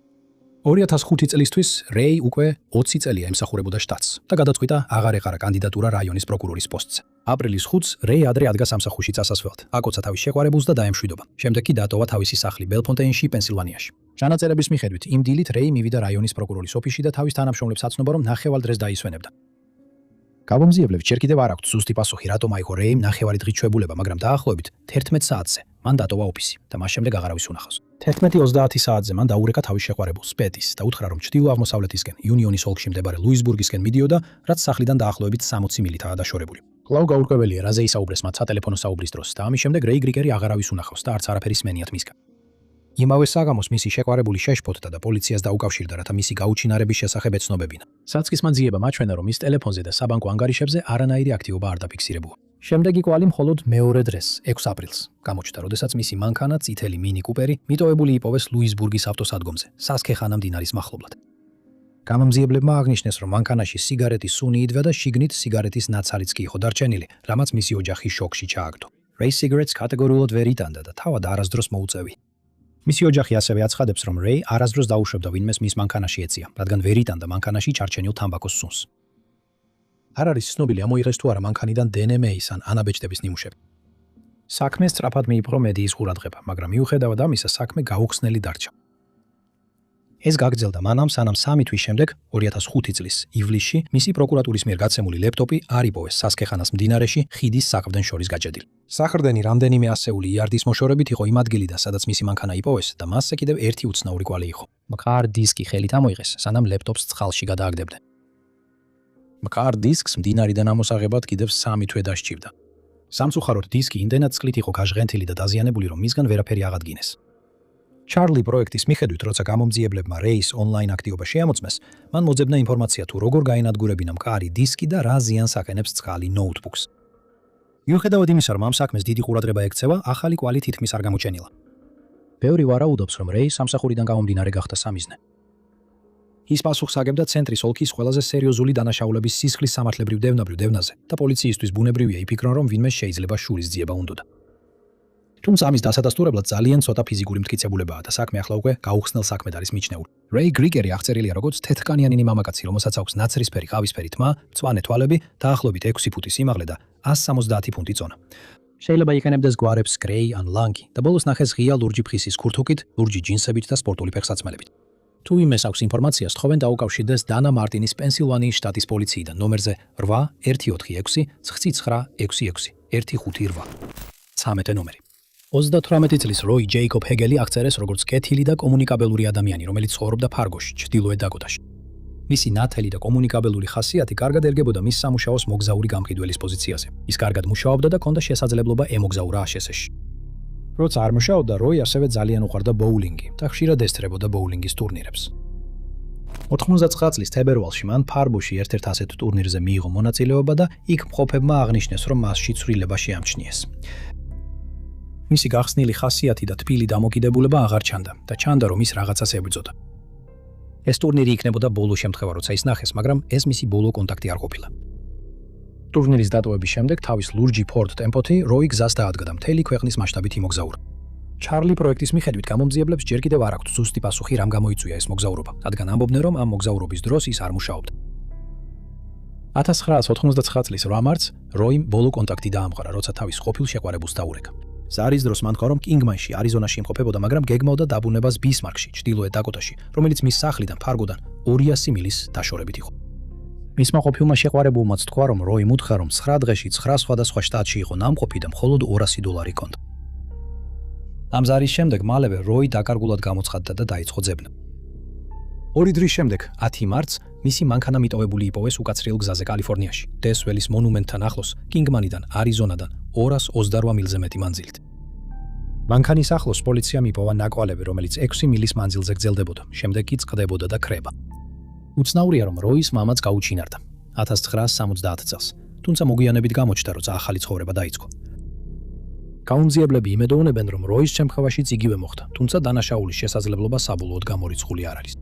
2005 წლისთვის რეი უკვე 20 წელია ემსახურებოდა შტატს და გადაწყვიტა აღარ ეყარა კანდიდატურა რაიონის პროკურორის პოსტზე. აპრილის 5-ს რეი ადრე ადგა სამსახურში წასასვლელად, აკოცა თავის შეყვარებულს და დაემშვიდობა. შემდეგ კი დატოვა თავისი სახლი ბელფონტეინში, პენსილვანიაში. ჩანაწერების მიხედვით, იმ დილით რეი მივიდა რაიონის პროკურორის ოფისში და თავის თანამშრომლებს აცნობა, რომ ნახევარ დღეს დაისვენებდა. გამომძიებლებს ჯერ კიდევ არ აქვთ ზუსტი პასუხი, რატომ აიღო რეიმ ნახევარი დღის ჩვეულებება, მაგრამ დაახლოებით 11 საათზე მან დატოვა ოფისი და მას შემდეგ აღარავის უნახავს. 11:30 საათზე მან დაურეკა თავის შეყვარებულს, პეტის და უთხრა, რომ ჩრდილო-აღმოსავლეთისკენ, იუნიონის ოლქში მდებარე ლუისბურგისკენ მიდიოდა, რაც სახლიდან დაახლოებით 60 მილითაა დაშორებული. კვლავ გაურკვეველია, რაზე ისაუბრეს მათ სატელეფონო საუბრის დროს და ამის შემდეგ რეი გრიგერი აღარავის უნახავს და არც არაფერი სმენიათ მისგან. იმავე საღამოს მისი შეყვარებული შეშფოთდა და პოლიციას დაუკავშირდა, რათა მისი გაუჩინარების შესახებ ეცნობებინა. საწყისმა ძიება მაჩვენა, რომ ის ტელეფონზე და საბანკო ანგარიშებზე არანაირი აქტივობა არ დაფიქსირებულა. შემდეგი კვალი მხოლოდ მეორე დღეს, 6 აპრილს, გამოჩნდა, როდესაც მისი მანქანა, წითელი მინი კუპერი, მიტოვებული იპოვეს ლუისბურგის ავტოსადგომზე, სასქეხანა მდინარის მახლობლად. გამომძიებლებმა აღნიშნეს, რომ მანქანაში სიგარეტის სუნი იდგა და შიგნით სიგარეტის ნაცარიც კი იყო დარჩენილი, რამაც მისი ოჯახი შოკში ჩააგდო. Ray cigarettes კატეგორიულად ვერ იტანდა და თავად არასდროს მოუწევი. მისი ოჯახი ასევე აცხადებს, რომ Ray არასდროს დაუშვებდა ვინმეს მის მანქანაში ეწია, რადგან ვერ იტანდა მანქანაში ჩარჩენილ თამბაქოს სუნს. არ არის ცნობილი ამოიღეს თუ არა მანქანიდან DNMA-ის ან ანაბეჭდების ნიმუშები. საქმე სწრაფად მიიპყრო მედიის ყურადღება, მაგრამ მიუხედავად ამისა საქმე გაუხსნელი დარჩა. ეს გაგრძელდა მანამ, სანამ 3 თვის შემდეგ, 2005 წლის ივლისში, მისი პროკურატურის მიერ გაცემული ლეპტოპი არ იპოვეს სასქეხანას მდინარეში ხიდის საყრდენ შორის გაჭედილი. საყრდენი რამდენიმე ასეული იარდის მოშორებით იყო იმ ადგილიდან, სადაც მისი მანქანა იპოვეს და მასზე კიდევ ერთი უცნაური კვალი იყო. მყარ დისკი ხელით ამოიღეს, სანამ ლეპტოპს წყალში გადააგდებდნენ. მყარ დისკს მდინარიდან ამოსაღებად კიდევ 3 თვე დასჭირდა. სამწუხაროდ დისკი იმდენად წყლით იყო გაჟღენთილი და დაზიანებული, რომ მისგან ვერაფერი აღადგინეს. ჩარლი პროექტის მიხედვით, როცა გამომძიებლებმა რეის ონლაინ აქტივობა შეამოწმეს, მან მოძებნა ინფორმაცია თუ როგორ გაენადგურებინა მყარი დისკი და რა ზიანს აყენებს წყალი ნოუთბუქს. მიუხედავად იმისა, რომ ამ საქმეს დიდი ყურადღება ექცევა, ახალი კვალი თითქმის არ გამოჩენილა. ბევრი ვარაუდობს, რომ რეი სამსახურიდან გამომდინარე გახდა სამიზნე. ის პასუხს აგებდა ცენტრის ოლქის ყველაზე სერიოზული დანაშაულების სისხლის სამართლებრივ დევნაზე და პოლიციისთვის ბუნებრივია იფიქრონ, რომ ვინმე შეიძლება შურის ძიება უნდოდა. თუმცა ამის დასადასტურებლად ძალიან ცოტა ფიზიკური მტკიცებულებაა და საქმე ახლა უკვე გაუხსნელ საქმედ არის მიჩნეული. Ray Grigeri აღწერილია როგორც თეთრკანიანი მამაკაცი, რომელსაც აქვს ნაცრისფერი ყავისფერი თმა, მწვანე თვალები, დაახლოებით 6 ფუტი სიმაღლე და 170 ფუნტი წონა. შეიძლება იყენებდეს გვარებს გრეი ან ლანგი და ბოლოს ნახეს ღია ლურჯი ფხისის ქურთუკით, ლურჯი ჯინსებით და სპორტული ფეხსაცმელებით. თუ იმეს აქვს ინფორმაცია, სთხოვენ დაუკავშირდეს დანა მარტინის პენსილვანიის შტატის პოლიციიდან ნომერზე 81469 9966 158. 13 ნომერი. 38 წლის როი ჯეიკობ ჰეგელი აღწერეს როგორც კეთილი და კომუნიკაბელური ადამიანი, რომელიც ცხოვრობდა ფარგოში, ჩრდილოეთ დაკოტაში. მისი ნათელი და კომუნიკაბელური ხასიათი კარგად ერგებოდა მის სამუშაოს მოგზაური გამყიდველის პოზიციაზე. ის კარგად მუშაობდა და ჰქონდა შესაძლებლობა ემოგზაურა აშესეში. როცა არ მუშაობდა, როი ასევე ძალიან უყვარდა ბოულინგი და ხშირად ესწრებოდა ბოულინგის ტურნირებს. 99 წლის თებერვალში მან ფარბოში ერთ-ერთ ასეთ ტურნირზე მიიღო მონაწილეობა და იქ მყოფებმა აღნიშნეს, რომ მასში ცვლილება შეამჩნიეს. მისი გახსნილი ხასიათი და თბილი დამოკიდებულება აღარ ჩანდა და ჩანდა, რომ ის რაღაცას ებრძოდა. ეს ტურნირი იქნებოდა ბოლო შემთხვევა, როცა ის ნახეს, მაგრამ ეს მისი ბოლო კონტაქტი არ ყოფილა. ტურნირის დატოვების შემდეგ თავის ლურჯი ფორდ ტემპოთი როი გზას დაადგა და მთელი ქვეყნის მასშტაბით იმოგზაურა. ჩარლი პროექტის მიხედვით გამომძიებლებს ჯერ კიდევ არ აქვთ ზუსტი პასუხი, რამ გამოიწვია ეს მოგზაურობა, რადგან ამბობდნენ, რომ ამ მოგზაურობის დროს ის არ მუშაობდა. 1999 წლის 8 მარტს როიმ ბოლო კონტაქტი დაამყარა, როცა თავის ყოფილ შეყვარებულს დაურეკა. ზარის დროს მან თქვა, რომ კინგმანში, არიზონაში იმყოფებოდა, მაგრამ გეგმავდა დაბრუნებას ბისმარკში, ჩრდილოეთ დაკოტაში, რომელიც მის სახლიდან ფარგოდან 200 მილის დაშორებით იყო. მისმა ყოფილმა შეყვარებულმაც თქვა, რომ როიმ უთხრა, რომ 9 დღეში 9 სხვადასხვა შტატში იყო ნამყოფი და მხოლოდ $200 ჰქონდა. ამ ზარის შემდეგ მალევე როი დაკარგულად გამოცხადდა და დაიწყო ძებნა. 2 დღის შემდეგ, 10 მარტს, მისი მანქანა მიტოვებული იპოვეს უკაცრიელ გზაზე კალიფორნიაში, დესველის მონუმენტთან ახლოს, კინგმანიდან, არიზონადან 228 მილზე მეტი მანძილით. მანქანის ახლოს პოლიციამ იპოვა ნაკვალევი, რომელიც 6 მილის მანძილზე გრძელდებოდა, შემდეგ კი წყდებოდა და ქრება. უცნაურია, რომ როის მამაც გაუჩინარდა 1970 წელს, თუმცა მოგვიანებით გამოჩნდა, როცა ახალი ცხოვრება დაიწყო. გამომძიებლები იმედოვნებენ, რომ როის შემთხვევაშიც იგივე მოხდა, თუმცა დანაშაულის შესაძლებლობა საბოლოოდ გამორიცხული არ არის.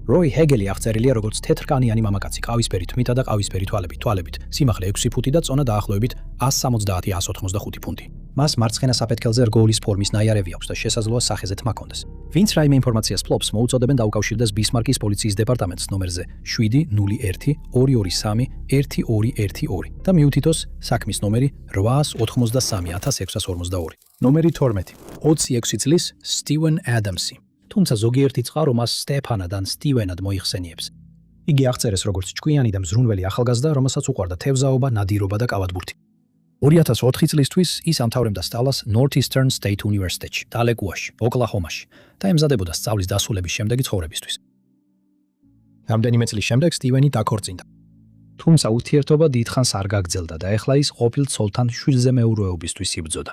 როი ჰეგელი აღწერილია როგორც თეთრკანიანი მამაკაცი, ყავისფერი თმითა და ყავისფერი თვალებით, სიმაღლე 6 ფუტი და წონა დაახლოებით 170-185 ფუნტი. მას მარცხენა საფეთქელზე რგოლის ფორმის ნაიარევი აქვს და შესაძლოა სახეზე თმა ჰქონდეს. ვინც რაიმე ინფორმაციას ფლობს, მოუწოდებენ დაუკავშირდეს ბისმარკის პოლიციის დეპარტამენტს ნომერზე 701-223-1212 და მიუთითოს საქმის ნომერი 893-1642. ნომერი 12. 26 წლის სტივენ ადამსი. თუმცა ზოგიერთი წყარო მას სტეფანად ან სტივენად მოიხსენიებს. იგი აღწერეს როგორც ჭკვიანი და მზრუნველი ახალგაზრდა, რომელსაც უყვარდა თევზაობა, ნადირობა და კავადბურთი. 2004 წლისთვის ის ამთავრებდა სწავლას Northeastern State University-ში, დალეკუაში, ოკლაჰომაში და ემზადებოდა სწავლის დასრულების შემდეგი ცხოვრებისთვის. რამდენიმე წლის შემდეგ სტივენი დაქორწინდა. თუმცა ურთიერთობა დიდხანს არ გაგრძელდა და ეხლა ის ყოფილ ცოლთან 7-ზე მეურვეობისთვის იბრძოდა.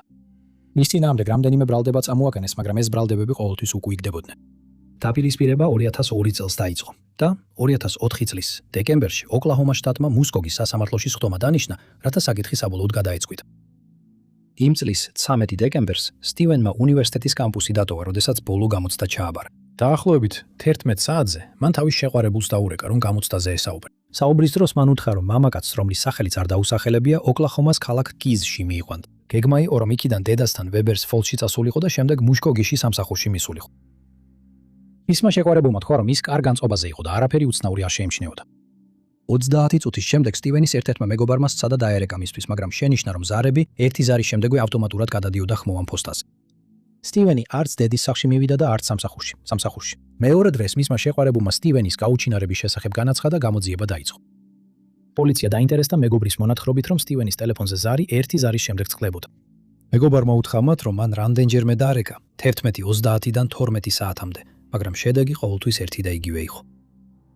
მის წინააღმდეგ რამდენიმე ბრალდება წამოაყენეს, მაგრამ ეს ბრალდებები ყოველთვის უკუიგდებოდნენ. დაპირისპირება 2002 წელს დაიწყო და 2004 წლის დეკემბერში ოკლაჰომას შტატმა მუსკოგის სასამართლოში სხდომა დანიშნა, რათა საკითხი საბოლოოდ გადაეწყვიტა. იმ წლის 13 დეკემბერს სტივენმა უნივერსიტეტის კამპუსი დატოვა, როდესაც ბოლო გამოცდა ჩააბარა. დაახლოებით 11 საათზე მან თავის შეყვარებულს დაურეკა, რომ გამოცდაზე ესაუბრა. საუბრის დროს მან უთხრა, რომ მამაკაცს, რომლის სახელიც არ დაუსახელებია, ოკლაჰომას ქალაქ კიზში მიიყვანდა. გეგმა იყო, რომ იქიდან დედასთან ვებერს ფოლდში წასულიყო და შემდეგ მუშკოგიში სამსახურში მისულიყო. მისმა შეყვარებულმა თქვა, რომ ის კარგ განწყობაზე იყო და არაფერი უცნაური არ შეიმჩნეოდა. 30 წუთის შემდეგ სტივენის ერთ-ერთმა მეგობარმა სცადა დაერეკა მისთვის, მაგრამ შენიშნა, რომ ზარები ერთი ზარის შემდეგვე ავტომატურად გადადიოდა ხმოვან ფოსტაზე. სტივენი არც დედის სახლში მივიდა და არც სამსახურში. მეორე დღეს მისმა შეყვარებულმა სტივენის გაუჩინარების შესახებ განაცხადა და გამოძიება დაიწყო. პოლიცია დაინტერესდა მეგობრის მონათხრობით, რომ სტივენის ტელეფონზე ზარი ერთი ზარის შემდეგ წყლებოდა. მეგობარმა უთხრა მათ, რომ მან რამდენჯერმე დაარეკა 11:30-დან 12 საათამდე, მაგრამ შედეგი ყოველთვის ერთი და იგივე იყო.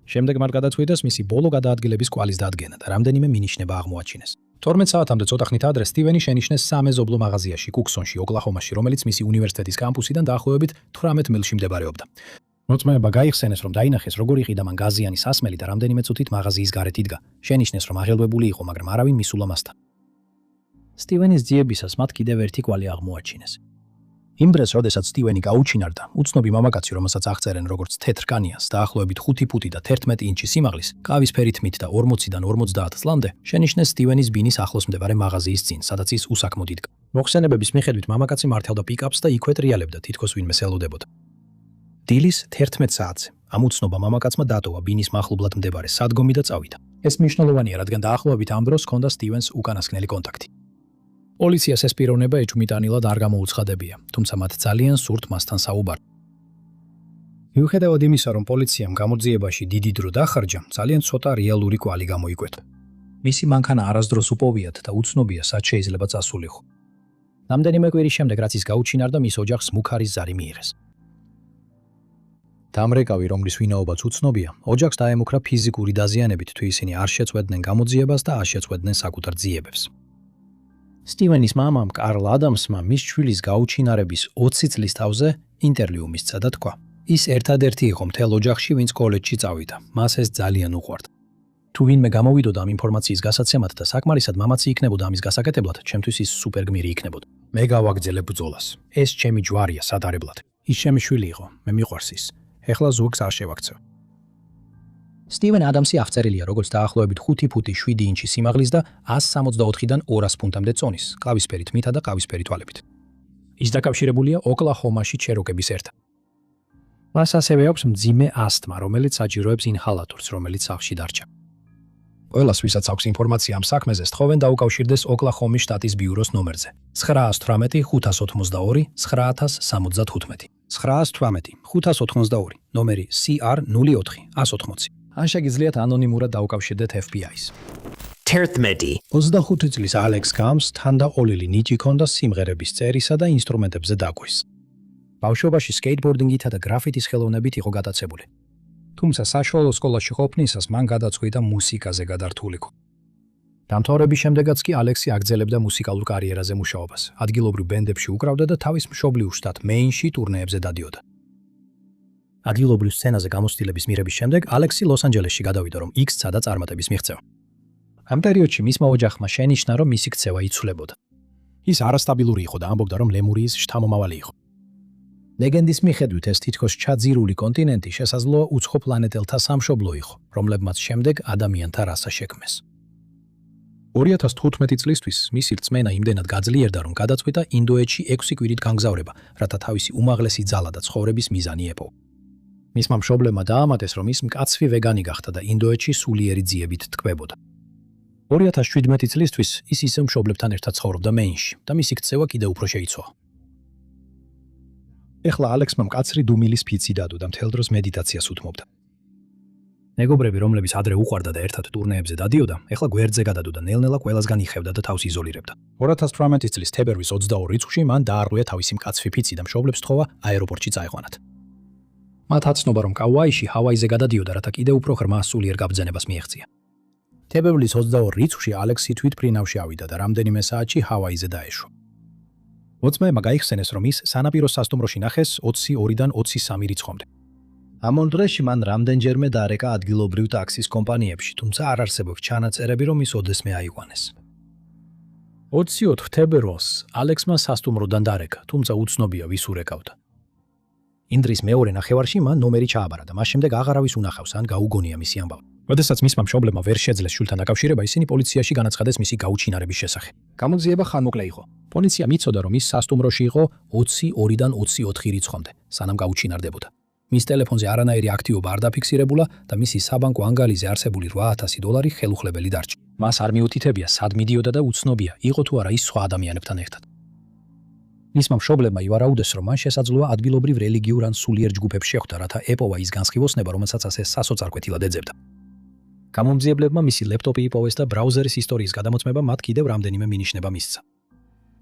შემდეგ მან გადაწყვიტეს მისი ბოლო გადაადგილების კვალის დადგენა და რამდენიმე მინიშნება აღმოაჩინეს. 12 საათამდე ცოტა ხნით ადრე სტივენი შენიშნეს სამეზობლო მაღაზიაში კუქსონში, ოკლაჰომაში, რომელიც მისი უნივერსიტეტის კამპუსიდან დაახლოებით 18 მილში მდებარეობდა. მოწმეება გაიხსენეს, რომ დაინახეს, როგორ იყიდა მან გაზიანი სასმელი და რამდენიმე წუთით მაღაზიის გარეთ იდგა. შენიშნეს, რომ აღელვებული იყო, მაგრამ არავინ მისულა მასთან. სტივენის ძიებისას მათ კიდევ ერთი კვალი აღმოაჩინეს. იმ დღეს, როდესაც სტივენი გაუჩინარდა, უცნობი მამაკაცი, რომელსაც აღწერენ როგორც თეთრ კანიანს, დაახლოებით 5 ფუტი და 11 ინჩი სიმაღლის, ყავისფერი თმით და 40-დან 50 წლამდე, შენიშნეს სტივენის ბინის ახლოს მდებარე მაღაზიის წინ, სადაც ის უსაქმოდ იდგა. მოხსენებების მიხედვით მამაკაცი მართავდა პიკაპს და იქვე ტრიალებდა, თითქოს ვინმეს ელოდებოდა. დილის 11 საათზე ამ უცნობმა მამაკაცმა დატოვა ბინის მახლობლად მდებარე სადგომი და წავიდა. ეს მნიშვნელოვანია, რადგან დაახლოებით ამ დროს ჰქონდა სტივენს უკანასკნელი კონტაქტი. პოლიციას ეს პიროვნება ეჭვმიტანილად არ გამოუცხადებია, თუმცა მათ ძალიან სურთ მასთან საუბარი. მიუხედავად იმისა, რომ პოლიციამ გამოძიებაში დიდი დრო დახარჯა, ძალიან ცოტა რეალური კვალი გამოიკვეთა. მისი მანქანა არასდროს უპოვიათ და უცნობია, სად შეიძლება წასულიყო. რამდენიმე კვირის შემდეგ, რაც ის გაუჩინარდა, მის ოჯახს მუქარის ზარი მიიღეს. დამრეკავი, რომლის ვინაობაც უცნობია, ოჯახს დაემუქრა ფიზიკური დაზიანებით, თუ ისინი არ შეწყვეტდნენ გამოძიებას და არ შეწყვეტდნენ საკუთარ ძიებებს. სტივენის მამამ, კარლ ადამსმა, მის შვილის გაუჩინარების 20 წლის თავზე ინტერვიუ მისცა და თქვა: ის ერთადერთი იყო მთელ ოჯახში, ვინც კოლეჯში წავიდა. მას ეს ძალიან უყვარდა. თუ ვინმე გამოვიდოდა ამ ინფორმაციის გასაცემად და საკმარისად მამაცი იქნებოდა ამის გასაკეთებლად, ჩემთვის ის სუპერგმირი იქნებოდა. მე გავაგრძელებ ბრძოლას. ეს ჩემი ჯვარია სადარებლად. ის ჩემი შვილი იყო, მე მიყვარს ის. ეხლა ზურგს არ შევაქცევ. სტივენ ადამსი აღწერილია, როგორც დაახლოებით 5 ფუტი 7 ინჩი სიმაღლის და 164-დან 200 ფუნტამდე წონის, ყავისფერი თმითა და ყავისფერი თვალებით. ის დაკავშირებულია ოკლაჰომაში ჩეროკების ერთან. მას ასევე აქვს მძიმე ასთმა, რომელიც საჭიროებს ინჰალატორს, რომელიც სახლში დარჩა. ყველას, ვისაც აქვს ინფორმაცია ამ საქმეზე, სთხოვენ დაუკავშირდეს ოკლაჰომის შტატის ბიუროს ნომერზე 918 582 9075 918 582 ნომერი CR04 180. ან შეგიძლიათ ანონიმურად დაუკავშირდეთ FBI-ს. Terthmedi. 25 წლის ალექს გამს თან და ყოლილი ნიჭი ჰქონდა სიმღერების წერისა და ინსტრუმენტებზე დაკვრის. ბავშვობაში სკეიტბორდინგითა და გრაფიტის ხელოვნებით იყო გატაცებული. თუმცა საშუალო სკოლაში ყოფნისას მან გადაწყვიტა მუსიკაზე გადართულიყო. დამთავრების შემდეგაც კი ალექსი აგრძელებდა მუსიკალურ კარიერაზე მუშაობას. ადგილობრივ ბენდებში უკრავდა და თავის მშობლიურ შტატ მეინში ტურნეებზე დადიოდა. ადგილობრივ სცენაზე გამოცდილების მიღების შემდეგ ალექსი ლოს-ანჯელესში გადავიდა, რომ იქ სცადა წარმატების მიღწევა. ამ პერიოდში მისმა ოჯახმა შენიშნა, რომ მისი ქცევა იცვლებოდა. ის არასტაბილური იყო და ამბობდა, რომ ლემურიის შთამომავალი იყო. ლეგენდის მიხედვით ეს თითქოს ჩაძირული კონტინენტი შესაძლოა უცხო პლანეტელთა სამშობლო იყო, რომლებმაც შემდეგ ადამიანთა რასა შექმნეს. 2015 წლისთვის მისი რწმენა იმდენად გაძლიერდა, რომ გადაწყვიტა ინდოეთში 6 კვირით განგზავრება, რათა თავისი უმაღლესი ძალა და ცხოვრების მიზანი ეპოვა. მისმა მშობლებმა დაამატეს, რომ ის მკაცრი ვეგანი გახდა და ინდოეთში სულიერი ძიებით თკვებოდა. 2017 წლისთვის ის ისევ მშობლებთან ერთად ცხოვრობდა მეინში და მისი ქცევა კიდევ უფრო შეიცვალა. ეხლა ალექსმა მკაცრი დუმილის ფიცი დადო და მთელ დროს მედიტაციას უთმობდა. მეგობრები, რომლებიც ადრე უყვარდა და ერთად ტურნეებზე დადიოდა, ეხლა გვერდზე გადადოდა, ნელ-ნელა ყველასგან იხევდა და თავს იზოლირებდა. 2018 წლის თებერვლის 22 რიცხვში მან დაარღვია თავისი მკაცრი ფიცი და მშობლებს თხოვა აეროპორტში წაეყვანათ. მათ აცნობა, რომ კაუაიში ჰავაიზე გადადიოდა, რათა კიდევ უფრო ღრმა სულიერ გაბრძანებას მიეღწია. თებერვლის 22 რიცხვში ალექსი თვითმფრინავში ავიდა და რამდენიმე საათში ჰავაიზე დაეშვა. ოცნებმა გაიხსენეს, რომ ის სანაპიროს სასტუმროში ნახეს 22-დან 23 რიცხვამდე. ამ დროში მან რამდენჯერმე დარეკა ადგილობრივ ტაქსის კომპანიებში, თუმცა არ არსებობს ჩანაწერები, რომ ის ოდესმე აიყვანეს. 24 თებერვალს ალექსმა სასტუმროდან დარეკა, თუმცა უცნობია ვის ურეკავდა. ინდრის მეორე ნახევარში მან ნომერი ჩააბარა და მას შემდეგ აღარავის უნახავს ან გაუგონია მისი ამბავი. როდესაც მისმა მშობლებმა ვერ შეძლეს შვილთან დაკავშირება, ისინი პოლიციაში განაცხადეს მისი გაუჩინარების შესახებ. გამოძიება ხანმოკლე იყო. პოლიცია მიცოდა, რომ ის სასტუმროში იყო 22-დან 24 რიცხვამდე, სანამ გაუჩინარდებოდა. მის ტელეფონზე არანაირი აქტივობა არ დაფიქსირებულა და მისი საბანკო ანგალიზე არსებული $8,000 ხელუხლებელი დარჩა. მას არ მიუთითებია, სად მიდიოდა და უცნობია, იყო თუ არა ის სხვა ადამიანებთან ერთად. მისმა მშობლებმა ივარაუდეს, რომ მან შესაძლოა ადგილობრივ რელიგიურ ან სულიერ ჯგუფებს შეხვდა, რათა ეპოვა ის განსხივოსნება, რომელსაც ასე სასოწარკვეთილად ეძებდა. გამომძიებლებმა მისი ლეპტოპი იპოვეს და ბრაუზერის ისტორიის გადამოწმება მათ კიდევ რამდენიმე მინიშნება მისცა.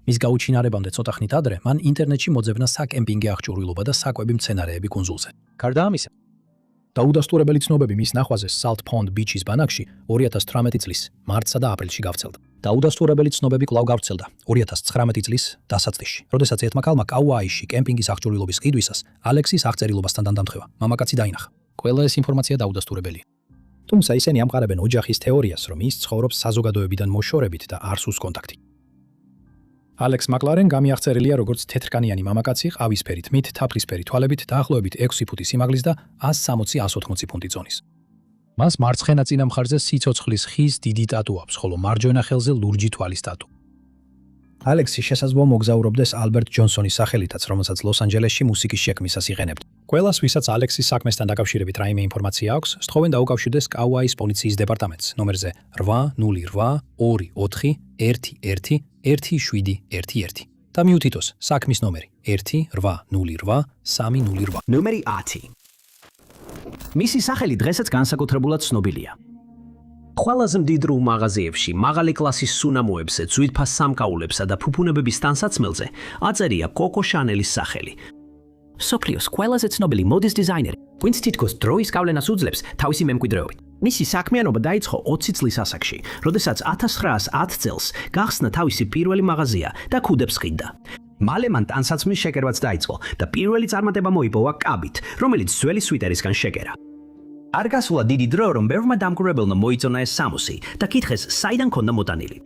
მის გაუჩინარებამდე ცოტა ხნით ადრე მან ინტერნეტში მოძებნა საკემპინგე აღჭურვილობა და საკვები მცენარეები კუნძულზე. გარდა ამისა, დაუდასტურებელი ცნობები მის ნახვაზე Salt Pond Beach-ის ბანაკში 2018 წლის მარტსა და აპრილში გავრცელდა. დაუდასტურებელი ცნობები კვლავ გავრცელდა 2019 წლის დასაწყისში, როდესაც ერთმა ქალმა კაუაიში კემპინგის აღჭურვილობის ყიდვისას ალექსის აღწერილობასთან დანდამთხევა. მამაკაცი დაინახა. ყველა ეს ინფორმაცია დაუდასტურებელია. თუმცა ისინი ამყარებენ ოჯახის თეორიას, რომ ის ცხოვრობს საზოგადოებიდან მოშორებით და არ სურს კონტაქტი. ალექს მაკლარენ გამიაღწერილია როგორც თეთრკანიანი მამაკაცი, ყავისფერით, მით თაფლისფერი თვალებით, დაახლოებით 6 ფუტი სიმაღლის და 160-180 ფუნტი ზონის. მას მარცხენა წინა მხარზე სიცოცხლის ხის დიდი ტატუ აქვს, ხოლო მარჯვენა ხელზე ლურჯი თვალის ტატუ. ალექსი შესაძლოა მოგზაურობდეს ალბერტ ჯონსონის სახელითაც, რომელსაც ლოს-ანჯელესში მუსიკის შექმნისას იყენებდა. ყველას, ვისაც ალექსის საქმესთან დაკავშირებით რაიმე ინფორმაცია აქვს, სთხოვენ დაუკავშირდეს კაუაის პოლიციის დეპარტამენტს ნომერზე 808-211-1711 და მიუთითოს საქმის ნომერი 1808-308. ნომერი 10. მისი სახელი დღესაც განსაკუთრებულად ცნობილია. ყველაზე მდიდრულ მაღაზიებში, მაღალი კლასის სუნამოებზე, ძვირფას სამკაულებსა და ფუფუნებების ტანსაცმელზე აწერია კოკო შანელის სახელი. სოფლიოს ყველაზე ცნობილი მოდის დიზაინერი, ვინც თითქოს დროის გავლენას უძლებს თავისი მემკვიდრეობით. მისი საქმიანობა დაიწყო 20 წლის ასაკში, როდესაც 1910 წელს გახსნა თავისი პირველი მაღაზია და ქუდებს ყიდდა. მალე მან ტანსაცმლის შეკერვაც დაიწყო და პირველი წარმატება მოიპოვა კაბით, რომელიც ძველი სვიტერისგან შეკერა. არ გასულა დიდი დრო, რომ ბევრმა დამკვირვებელმა მოიწონა ეს სამოსი და კითხეს, საიდან ქონდა მოტანილი.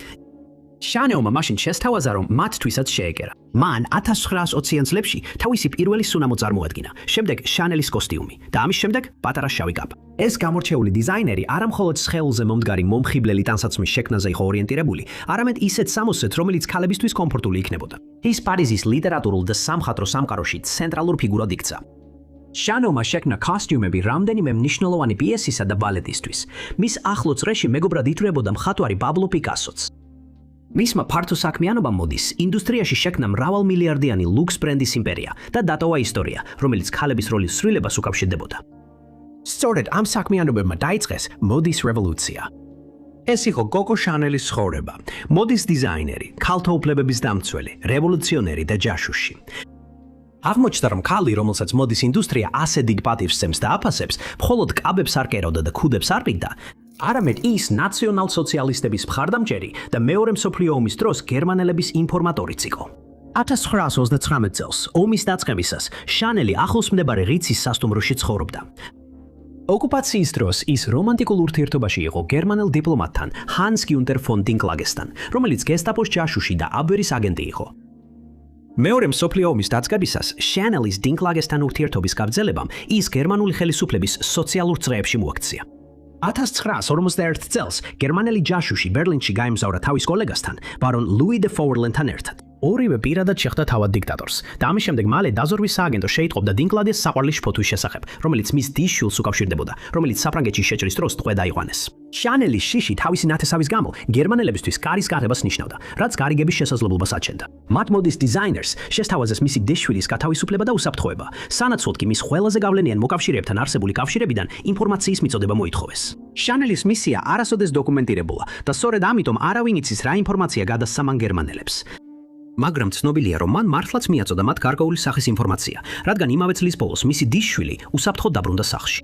შანელმა მაშინ შესთავაზა, რომ მათთვისაც შეეკერა. მან 1920-იან წლებში თავისი პირველი სუნამო წარმოადგინა, შემდეგ შანელის კოსტიუმი და ამის შემდეგ პატარა შავი კაბა. ეს გამორჩეული დიზაინერი არა მხოლოდ სხეულზე მომდგარი მომხიბლელი ტანსაცმლის შექმნაზე იყო ორიენტირებული, არამედ ისეთ სამოსზეც, რომელიც ქალებისთვის კომფორტული იქნებოდა. ის პარიზის ლიტერატურულ და სამხატვრო სამყაროში ცენტრალურ ფიგურად იქცა. შანელმა შექმნა კოსტიუმები რამდენიმე მნიშვნელოვანი პიესისა და ბალეტისთვის. მის ახლო წრეში მეგობრად ითვლებოდა მხატვარი პაბლო პიკასოც. მისმა ფართო საქმიანობამ მოდის ინდუსტრიაში შექმნა მრავალმილიარდიანი ლუქს ბრენდის იმპერია და დატოვა ისტორია, რომელიც ქალების როლის სრულებას უკავშირდებოდა. სწორედ ამ საქმიანობებმა დაიწყეს მოდის რევოლუცია. ეს იყო კოკო შანელის ცხოვრება, მოდის დიზაინერი, ქალთა უფლებების დამცველი, რევოლუციონერი და ჯაშუში. აღმოჩნდა, რომ ქალი, რომელსაც მოდის ინდუსტრია ასე დიდ პატივს სცემს და აფასებს, მხოლოდ კაბებს არ კერავდა და ქუდებს არ პიკდა, არამედ ის ნაციონალ-სოციალისტების მხარდამჭერი და მეორე მსოფლიო ომის დროს გერმანელების ინფორმატორიც იყო. 1929 წელს, ომის დაწყებისას, შანელი ახლოს მდებარე რიცის სასტუმროში ცხოვრობდა. ოკუპაციის დროს ის რომანტიკულ ურთიერთობაში იყო გერმანელ დიპლომატთან, ჰანს გიუნტერ ფონ დინკლაგესთან, რომელიც გესტაპოს ჯაშუში და აბვერის აგენტი იყო. მეორე მსოფლიო ომის დაწყებისას, შანელის დინკლაგესთან ურთიერთობის გაგრძელებამ ის გერმანული ხელისუფლების სოციალურ წრეებში მოაქცია. 1941 წელს გერმანელი ჯაშუში ბერლინში გაემგზავრა თავის კოლეგასთან, ბარონ ლუი დე ფოურლენთან ერთად. ორივე პირადად შეხვდა თავად დიქტატორს და ამის შემდეგ მალე დაზორვის სააგენტო შეიტყობდა დინკლადეს საყვარლის შფოთვის შესახებ, რომელიც მის დის შვილს უკავშირდებოდა, რომელიც საფრანგეთში შეჭრის დროს ტყვე დაიყვანეს. შანელის შიში თავისი ნათესავის გამო გერმანელებისთვის კარის გაღებას ნიშნავდა, რაც გარიგების შესაძლებლობას აჩენდა. მათ მოდის დიზაინერს შესთავაზეს მისი დისშვილის გათავისუფლება და უსაფრთხოება, სანაცვლოდ კი მის ყველაზე გავლენიან მოკავშირეებთან არსებული კავშირებიდან ინფორმაციის მიწოდება მოითხოვეს. შანელის მისია არასოდეს დოკუმენტირებულა და სწორედ ამიტომ არავინ იცის რა ინფორმაცია გადასცა მან გერმანელებს. მაგრამ ცნობილია, რომ მან მართლაც მიაწოდა მათ გარკვეული სახის ინფორმაცია, რადგან იმავე წლის ბოლოს მისი დისშვილი უსაფრთხოდ დაბრუნდა სახლში.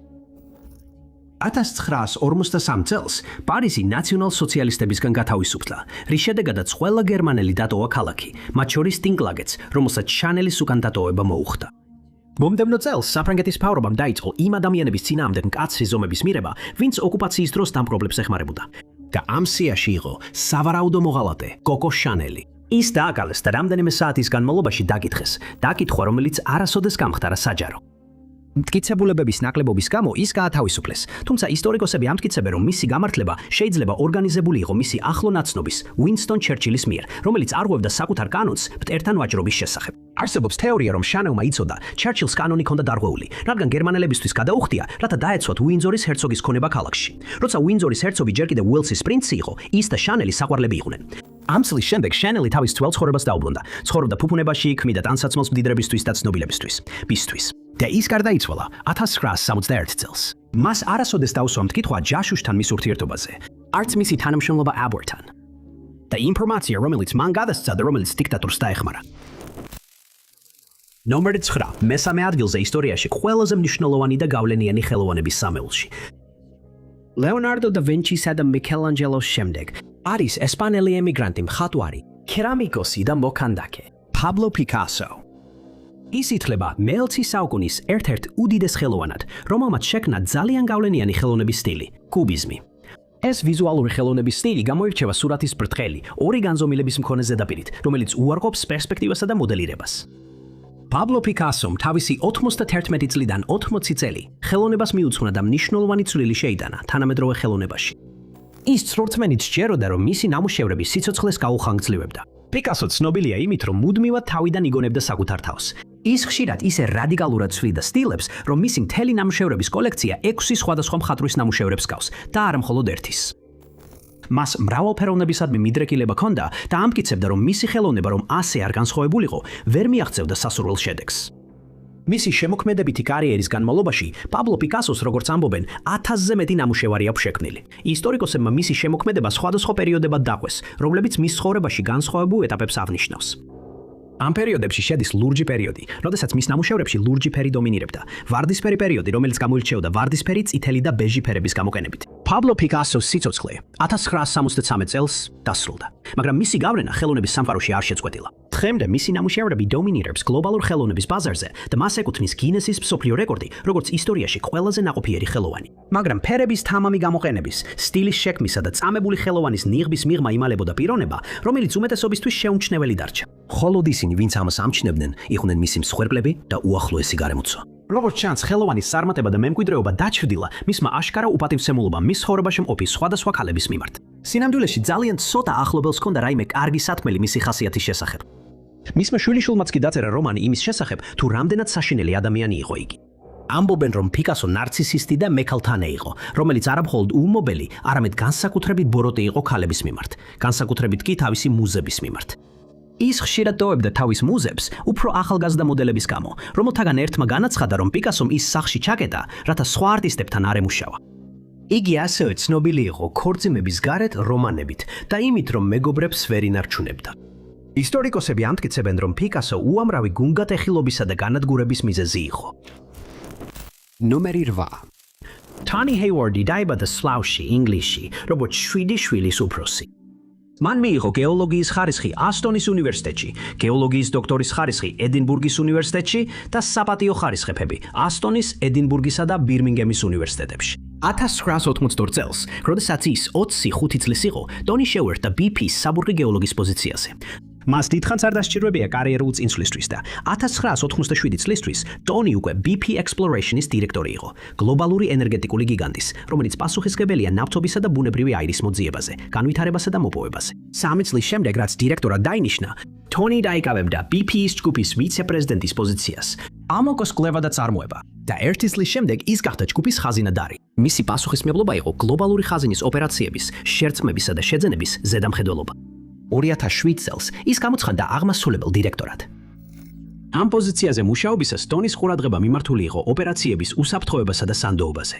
1943 წელს პარიზი ნაციონალ-სოციალისტებისგან გათავისუფლდა, რის შედეგადაც ყველა გერმანელი დატოვა ქალაქი, მათ შორის დინკლაგეც, რომელსაც შანელის უკან დატოვება მოუხდა. მომდევნო წელს საფრანგეთის მთავრობამ დაიწყო იმ ადამიანების წინააღმდეგ მკაცრი ზომების მიღება, ვინც ოკუპაციის დროს ამ პრობლემებს ეხმარებოდა. და ამ სიაში იყო სავარაუდო მოღალატე კოკო შანელი. ის დააკალეს და რამდენიმე საათის განმავლობაში დაკითხეს, დაკითხვა, რომელიც არასოდეს გამხდარა საჯარო. მტკიცებულებების ნაკლებობის გამო ის გაათავისუფლეს, თუმცა ისტორიკოსები ამტკიცებენ, რომ მისი გამართლება შეიძლება ორგანიზებული იყო მისი ახლო ნაცნობის, უინსტონ ჩერჩილის მიერ, რომელიც არღვევდა საკუთარ კანონს მტერთან ვაჭრობის შესახებ. არსებობს თეორია, რომ შანელმა იცოდა, ჩერჩილს კანონი ჰქონდა დარღვეული, რადგან გერმანელებისთვის გადაუხდია, რათა დაეცვათ უინძორის ჰერცოგის ქონება ქალაქში. როცა უინძორის ჰერცოგი ჯერ კიდევ უელსის პრინცი იყო, ის და შანელი საყვარლები იყვნენ. ამ წლის შემდეგ შანელი თავის ძველ ცხოვრებას დაუბრუნდა, ცხოვრობდა ფუფუნებაში, ქმნიდა ტანსაცმელს მდიდრებისთვის და ცნობილებისთვის, ბისთვის. და ის გარდაიცვალა 1961 წელს. მას არასოდეს დაუსვა მტკითხვა ჯაშუშთან მის ურთიერთობაზე, არც მისი თანამშრომლობა აბორთან. და ინფორმაცია, რომელიც მან გადასცა და რომელიც დიქტატორს დაეხმარა. ნომერი 9. მესამე ადგილზე ისტორიაში ყველაზე მნიშვნელოვანი და გავლენიანი ხელოვანების სამეულში. ლეონარდო და ვინჩისა და მიქელანჯელოს შემდეგ არის ესპანელი ემიგრანტი, მხატვარი, კერამიკოსი და მოქანდაკე პაბლო პიკასო. ის ითვლება მე-20 საუკუნის ერთ-ერთ უდიდეს ხელოვანად, რომელმაც შექმნა ძალიან გავლენიანი ხელოვნების სტილი კუბიზმი. ეს ვიზუალური ხელოვნების სტილი გამოირჩევა სურათის ბრტყელი, ორი განზომილების მქონე ზედაპირით, რომელიც უარყოფს პერსპექტივასა და მოდელირებას. პაბლო პიკასომ თავისი 91 წლიდან 80 წელი ხელოვნებას მიუძღვნა და მნიშვნელოვანი წვლილი შეიტანა თანამედროვე ხელოვნებაში. ის წვრთმენით სჯეროდა, რომ მისი ნამუშევრები სიცოცხლეს გაუხანგრძლივებდა. პიკასო ცნობილია იმით, რომ მუდმივად თავიდან იგონებდა საკუთარ თავს. ის ხშირად ისე რადიკალურად ცვლიდა სტილებს, რომ მისი მთელი ნამუშევრების კოლექცია 6 სხვადასხვა მხატვრის ნამუშევრებს გავს და არა მხოლოდ ერთის. მას მრავალფეროვნებისადმი მიდრეკილება ჰქონდა და ამტკიცებდა, რომ მისი ხელოვნება, რომ ასე არ განსხვავებულიყო, ვერ მიაღწევდა სასურველ შედეგს. მისი შემოქმედებითი კარიერის განმავლობაში პაბლო პიკასოს, როგორც ამბობენ, 1000-ზე მეტი ნამუშევარი აქვს შექმნილი. ისტორიკოსებმა მისი შემოქმედება სხვადასხვა პერიოდებად დაყვეს, რომლებიც მის ცხოვრებაში განსხვავებულ ეტაპებს აღნიშნავს. ამ პერიოდებში შედის ლურჯი პერიოდი, როდესაც მის ნამუშევრებში ლურჯი ფერი დომინირებდა, ვარდისფერი პერიოდი, რომელიც გამოირჩეოდა ვარდისფერი, წითელი და ბეჟი ფერების გამოყენებით. პაბლო პიკასოს სიცოცხლე 1963 წელს დასრულდა, მაგრამ მისი გავლენა ხელოვნების სამყაროში არ შეწყვეტილა. დღემდე მისი ნამუშევრები დომინირებს გლობალურ ხელოვნების ბაზარზე და მას ეკუთვნის გინესის მსოფლიო რეკორდი, როგორც ისტორიაში ყველაზე ნაყოფიერი ხელოვანი. მაგრამ ფერების თამამი გამოყენების, სტილის შექმნისა და წამებული ხელოვანის ნიღბის მიღმა იმალებოდა პიროვნება, რომელიც უმეტესობისთვის შეუმჩნეველი დარჩა. მხოლოდ ისინი, ვინც ამას ამჩნევდნენ, იყვნენ მისი მსხვერპლები და უახლოესი გარემოცვა. როგორც ჩანს, ხელოვანის წარმატება და მემკვიდრეობა დაჩრდილა მისმა აშკარა უპატივცემულობამ მის ცხოვრებაში მყოფი სხვადასხვა ქალების მიმართ. სინამდვილეში ძალიან ცოტა ახლობელს ჰქონდა რაიმე კარგი სათქმელი მისი ხასიათის შესახებ. მისმა შვილიშვილმაც კი დაწერა რომანი იმის შესახებ, თუ რამდენად საშინელი ადამიანი იყო იგი. ამბობენ, რომ პიკასო ნარცისისტი და მეკალთანე იყო, რომელიც არა მხოლოდ უუმობელი, არამედ განსაკუთრებით ბოროტი იყო ქალების მიმართ, განსაკუთრებით კი თავისი მუზების მიმართ. ის ხშირად ტოვებდა თავის მუზებს უფრო ახალგაზრდა მოდელების გამო, რომელთაგან ერთმა განაცხადა, რომ პიკასომ ის სახლში ჩაკეტა, რათა სხვა არტისტებთან არ ემუშავა. იგი ასევე ცნობილი იყო ქორწინების გარეთ რომანებით და იმით, რომ მეგობრებს ვერ ინარჩუნებდა. ისტორიკოსები ამტკიცებენ, რომ პიკასო უამრავი გუნგატეხილობისა და განადგურების მიზეზი იყო. ნომერი 8. ტონი ჰეივარდი დაიბადა სლავში, ინგლისში, როგორც 7 შვილის უფროსი. მან მიიღო გეოლოგიის ხარისხი ასტონის უნივერსიტეტში, გეოლოგიის დოქტორის ხარისხი ედინბურგის უნივერსიტეტში და საპატიო ხარისხები ასტონის, ედინბურგისა და ბირმინგემის უნივერსიტეტებში. 1982 წელს, როდესაც ის 25 წლის იყო, ტონი შეუერთდა BP-ს საბურთი გეოლოგის პოზიციაზე. მას დიდხანს არ დასჭირვებია კარიერულ წინსვლისთვის და 1987 წლისთვის ტონი უკვე BP Exploration-ის დირექტორი იყო, გლობალური ენერგეტიკული გიგანტის, რომელიც პასუხისმგებელია ნავთობისა და ბუნებრივი აირის მოძიებაზე, განვითარებასა და მოპოვებაზე. 3 წლის შემდეგ, რაც დირექტორად დაინიშნა, Tony დაიკავებდა BP-ის ჯგუფის ვიცე-პრეზიდენტის პოზიციას. ამოკოს კვლევა და წარმოება და ერთი წლის შემდეგ ის გახდა ჯგუფის ხაზინადარი. მისი პასუხისმგებლობა იყო გლობალური ხაზინის ოპერაციების, შერწყმებისა და შეძენების ზედამხედველობა. 2007 წელს ის გამოცხადდა აღმასრულებელ დირექტორად. ამ პოზიციაზე მუშაობისას ტონის ყურადღება მიმართული იყო ოპერაციების უსაფრთხოებასა და სანდოობაზე.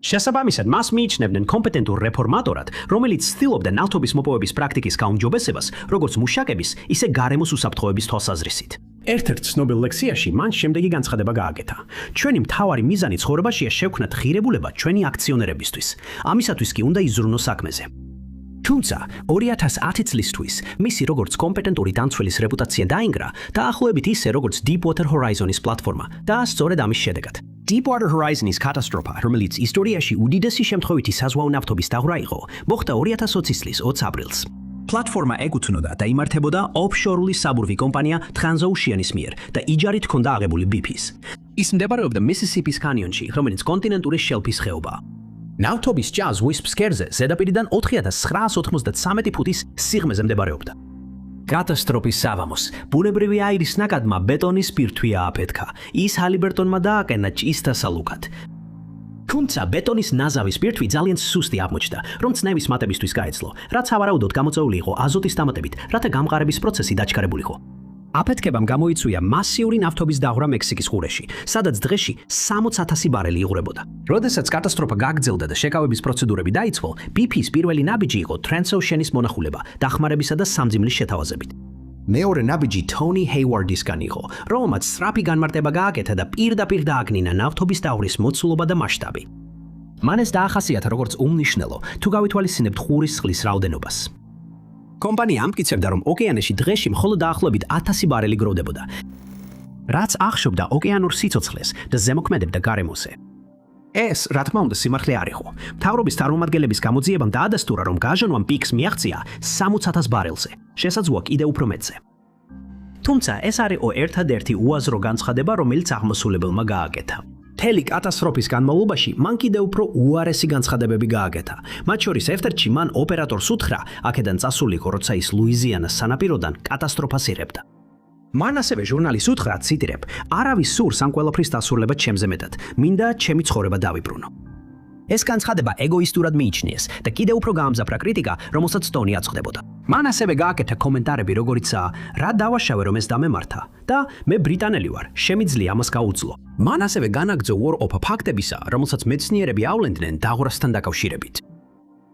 შესაბამისად, მას მიიჩნევდნენ კომპეტენტურ რეფორმატორად, რომელიც ცდილობდა ნავთობის მოპოვების პრაქტიკის გაუმჯობესებას, როგორც მუშაკების, ისე გარემოს უსაფრთხოების თვალსაზრისით. ერთ-ერთ ცნობილ ლექსიაში მან შემდეგი განცხადება გააკეთა: ჩვენი მთავარი მიზანი ცხოვრებაშია შევქმნათ ღირებულება ჩვენი აქციონერებისთვის. ამისათვის კი უნდა იზრუნოს საქმეზე. თუმცა 2010 წლისთვის მისი როგორც კომპეტენტური დამცველის რეპუტაცია დაინგრა, დაახლოებით ისე როგორც Deepwater Horizon-ის პლატფორმა და სწორედ ამის შედეგად. Deepwater Horizon-ის კატასტროფა, რომელიც ისტორიაში უდიდესი შემთხვევითი საზღვაო ნავთობის დაღვრა იყო, მოხდა 2020 წლის 20 აპრილს. პლატფორმა ეკუთვნოდა და იმართებოდა ოფშორული საბურვი კომპანია Transocean-ის მიერ და იჯარით ჰქონდა აღებული BP-ს. ის მდებარეობდა Mississippi-ის კანიონში, რომელიც კონტინენტური შელფის ხეობაა. ნავთობის ჭა ზღვის ფსკერზე ზედაპირიდან 4993 ფუტის სიღრმეზე მდებარეობდა. კატასტროფის საღამოს ბუნებრივი აირის ნაკადმა ბეტონის პირთვი ააფეთქა. ის ჰალიბერტონმა დააკენა ჭის დასალუქად. თუმცა ბეტონის ნაზავის პირთვი ძალიან სუსტი აღმოჩნდა, რომ წნევის მატებისთვის გაეძლო, რაც ავარაუდოდ გამოწვეული იყო აზოტის დამატებით, რათა გამყარების პროცესი დაჩქარებულიყო. აფეთქებამ გამოიწვია მასიური ნავთობის დაღვრა მექსიკის ყურეში, სადაც დღეში 60,000 ბარელი იღვრებოდა. როდესაც კატასტროფა გაგრძელდა და შეკავების პროცედურები დაიწყო, BP-ის პირველი ნაბიჯი იყო Transocean-ის მონახულება, დახმარებისა და სამძიმლის შეთავაზებით. მეორე ნაბიჯი Tony Hayward-ისგან იყო, რომელმაც სწრაფი განმარტება გააკეთა და პირდაპირ დააკნინა ნავთობის დაღვრის მოცულობა და მასშტაბი. მან ეს დაახასიათა როგორც უმნიშვნელო, თუ გავითვალისწინებთ ხურის წყლის რაოდენობას. კომპანია ამტკიცებდა, რომ ოკეანეში დღეში მხოლოდ დაახლოებით 1000 ბარელი გროვდებოდა, რაც ახშობდა ოკეანურ სიცოცხლეს და ზემოქმედებდა გარემოზე. ეს, რა თქმა უნდა, სიმართლე არ იყო. მთავრობის წარმომადგენლების გამოძიებამ დაადასტურა, რომ გაჟონვამ პიკს მიაღწია 60,000 ბარელზე, შესაძლოა კიდევ უფრო მეტზე. თუმცა ეს არ იყო ერთადერთი უაზრო განცხადება, რომელიც აღმასრულებელმა გააკეთა. მთელი კატასტროფის განმავლობაში მან კიდევ უფრო უარესი განცხადებები გააკეთა. მათ შორის ერთ-ერთში მან ოპერატორს უთხრა, აქედან წასულიყო, როცა ის ლუიზიანას სანაპიროდან კატასტროფას იღებდა. მან ასევე ჟურნალის უთხრა, ციტირებ: არავის სურს ამ ყველაფრის დასრულება ჩემზე მეტად, მინდა ჩემი ცხოვრება დავიბრუნო. ეს განცხადება ეგოისტურად მიიჩნიეს და კიდევ უფრო გაამძაფრა კრიტიკა, რომელსაც ტონი აწყდებოდა. მან ასევე გააკეთა კომენტარები, როგორიცაა: რა დავაშავე, რომ ეს დამემართა და მე ბრიტანელი ვარ, შემიძლია ამას გაუძლო. მან ასევე განაგრძო უარყოფა ფაქტებისა, რომელსაც მეცნიერები ავლენდნენ დაღვრასთან დაკავშირებით.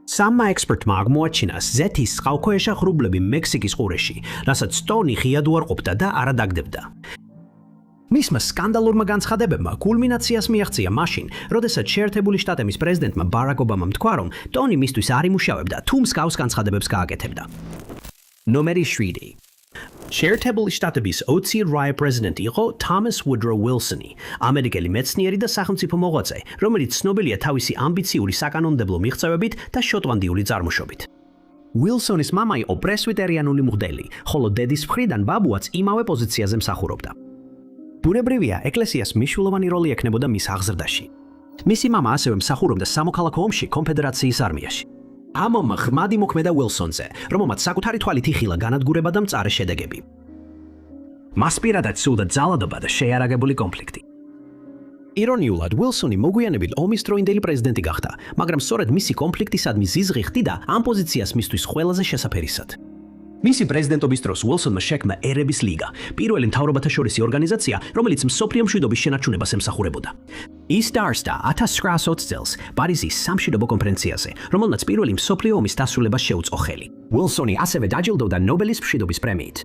სამმა ექსპერტმა აღმოაჩინა ზეთის წყალქვეშა ღრუბლები მექსიკის ყურეში, რასაც ტონი ღიად უარყოფდა და არ ადაგდებდა. მისმა სკანდალურმა განცხადებებმა კულმინაციას მიაღწია მაშინ, როდესაც შეერთებული შტატების პრეზიდენტმა ბარაკ ობამამ თქვა, რომ ტონი მისთვის არ იმუშავებდა, თუ მსგავს განცხადებებს გააკეთებდა. ნომერი 7. შეერთებული შტატების 20 რაი პრეზიდენტი იყო Thomas Woodrow Wilson-ი, ამერიკელი მეცნიერი და სახელმწიფო მოღვაწე, რომელიც ცნობილია თავისი ამბიციური საკანონმდებლო მიღწევებით და შოტლანდიური წარმოშობით. Wilson-ის მამა იყო პრესვიტერიანული მღვდელი, ხოლო დედის მხრიდან ბაბუაც იმავე პოზიციაზე მსახურობდა. ბუნებრივია, ეკლესიას მნიშვნელოვანი როლი ექნებოდა მის აღზრდაში. მისი მამა ასევე მსახურობდა სამოქალაქო ომში კონფედერაციის არმიაში. ამ ომმა ღრმად იმოქმედა Wilson-ზე, რომელმაც საკუთარი თვალით იხილა განადგურება და მწარე შედეგები. მას პირადად სურდა ძალადობა და შეიარაღებული კონფლიქტი. ირონიულად, Wilson-ი მოგვიანებით ომის დროინდელი პრეზიდენტი გახდა, მაგრამ სწორედ მისი კონფლიქტისადმი ზიზღი ხდიდა ამ პოზიციას მისთვის ყველაზე შესაფერისად. მისი პრეზიდენტობის დროს Wilson-მა შექმნა ერების ლიგა, პირველი მთავრობათა შორისი ორგანიზაცია, რომელიც მსოფლიო მშვიდობის შენარჩუნებას ემსახურებოდა. ის დაარსდა 1920 წელს პარიზის სამშვიდობო კონფერენციაზე, რომელმაც პირველი მსოფლიო ომის დასრულებას შეუწყო ხელი. Wilson-ი ასევე დაჯილდოვდა ნობელის მშვიდობის პრემიით.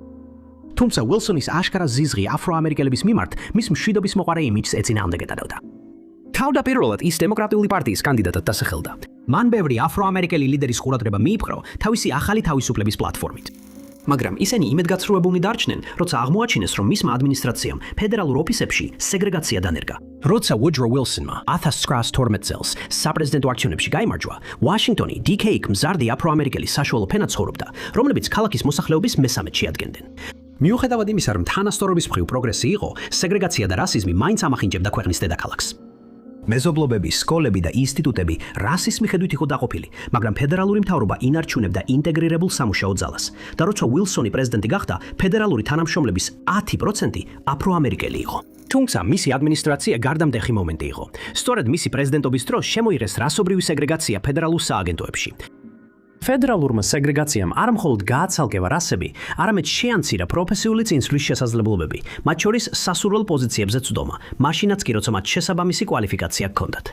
თუმცა Wilson-ის აშკარა ზიზღი აფროამერიკელების მიმართ მის მშვიდობის მოყარე იმიჯს ეწინააღმდეგებოდა. თავდაპირველად ის დემოკრატიული პარტიის კანდიდატად დასახელდა. მან ბევრი აფროამერიკელი ლიდერის ყურადღება მიიპყრო თავისი ახალი თავისუფლების პლატფორმით. მაგრამ ისინი იმედგაცრუებულნი დარჩნენ, როცა აღმოაჩინეს, რომ მისმა ადმინისტრაციამ ფედერალურ ოფისებში სეგრეგაცია დანერგა. როცა Woodrow Wilson-მა 1912 წელს საპრეზიდენტო არჩევნებში გაიმარჯვა, ვაშინგტონი DK-იქ მზარდი აფროამერიკელი საშუალო ფენად ცხოვრობდა, რომლებიც ქალაქის მოსახლეობის მესამედს შეადგენდნენ. მიუხედავად იმისა, რომ თანასწორობის მხრივ პროგრესი იყო, სეგრეგაცია და რასიზმი მაინც ამახინჯებდა ქვეყნის დედაქალაქს. მეზობლობების, სკოლები და ინსტიტუტები რასის მიხედვით იყო დაყოფილი, მაგრამ ფედერალური მთავრობა ინარჩუნებდა ინტეგრირებულ სამუშაო ძალას. და როცა უილსონი პრეზიდენტი გახდა, ფედერალური თანამშრომლების 10% აფროამერიკელი იყო. თუმცა მისი ადმინისტრაცია გარდამტეხი მომენტი იყო. სწორედ მისი პრეზიდენტობის დროს შემოიღეს რასობრივი სეგრეგაცია ფედერალურ სააგენტოებში. ფედერალურმა სეგრეგაციამ არ მხოლოდ გააცალკევა რასები, არამედ შეამცირა პროფესიული წინსვლის შესაძლებლობები, მათ შორის სასურველ პოზიციებზე წვდომა, მაშინაც კი როცა მათ შესაბამისი კვალიფიკაცია ჰქონდათ.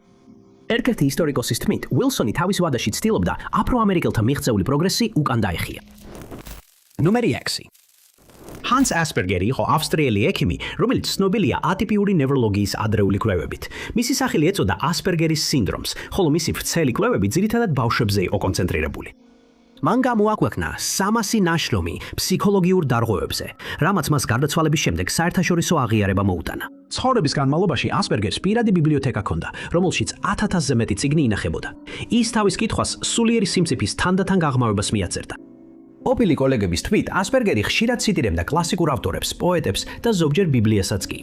ერთ-ერთი ისტორიკოსის თქმით, უილსონი თავის ვადაში ცდილობდა აფროამერიკელთა მიღწეული პროგრესი უკან დაეხია. ნომერი 6. ჰანს ასპერგერი იყო ავსტრიელი ექიმი, რომელიც ცნობილია ატიპიური ნევროლოგიის ადრეული კვლევებით. მისი სახელი ეწოდა ასპერგერის სინდრომს, ხოლო მისი ვრცელი კვლევები ძირითადად ბავშვებზე იყო კონცენტრირებული. მან გამოაკვექნა 300 ნაშრომი ფსიქოლოგიურ დარღვევებზე, რამაც მას გარდაცვალების შემდეგ საერთაშორისო აღიარება მოუტანა. ცხოვრების განმავლობაში ასპერგერს პირადი ბიბლიოთეკა ჰქონდა, რომელშიც 1000-ზე მეტი წიგნი ინახებოდა. ის თავის კითხვას სულიერი სიმწიფის თანდათან გაღრმავებას მიაწერდა. ოპილი კოლეგების თვით, ასპერგერი ხშირად ციტირებდა კლასიკურ ავტორებს, პოეტებს და ზოგჯერ ბიბლიასაც კი.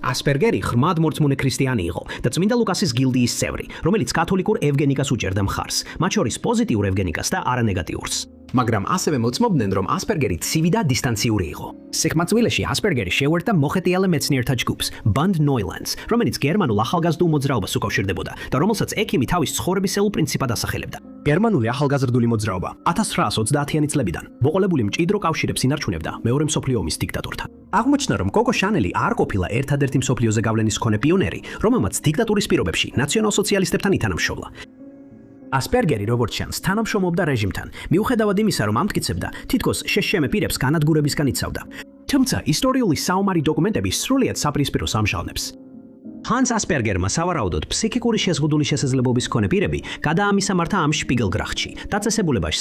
ასპერგერი ღრმად მორწმუნე ქრისტიანი იყო და წმინდა ლუკასის გილდიის წევრი, რომელიც კათოლიკურ ევგენიკას უჭერდა მხარს, მათ შორის პოზიტიურ ევგენიკას და არანეგატიურს. მაგრამ ასევე მოწმობდნენ, რომ ასპერგერი ცივი და დისტანციური იყო. სიხმაწვილეში ასპერგერი შეუერთდა მოხეტიალე მეცნიერთა ჯგუფს, Bund Neulands, რომელიც გერმანულ ახალგაზრდულ მოძრაობას უკავშირდებოდა და რომელსაც ექიმი თავის ცხოვრებისეულ პრინციპად ასახელებდა. გერმანული ახალგაზრდული მოძრაობა 1930-იანი წლებიდან მოყოლებული მჭიდრო კავშირებს ინარჩუნებდა მეორე მსოფლიო ომის დიქტატორთან. აღმოჩნდა, რომ კოკო შანელი არ ყოფილა ერთადერთი მსოფლიოზე გავლენის მქონე პიონერი, რომელმაც დიქტატურის პირობებში ნაციონალ-სოციალისტებთან ითანამშრომლა. ასპერგერი როგორც ჩანს, თანამშრომლობდა რეჟიმთან, მიუხედავად იმისა, რომ ამტკიცებდა, თითქოს შეშემე პირებს განადგურებისგან იცავდა. თუმცა ისტორიული საომარი დოკუმენტები სრულიად საპირისპიროს ამჟღავნებს. ჰანს ასპერგერმა სავარაუდოდ ფსიქიკური შეზღუდული შესაძლებლობის მქონე პირები გადაამისამართა ამ შპიგელგრახტში, დაწესებულებაში,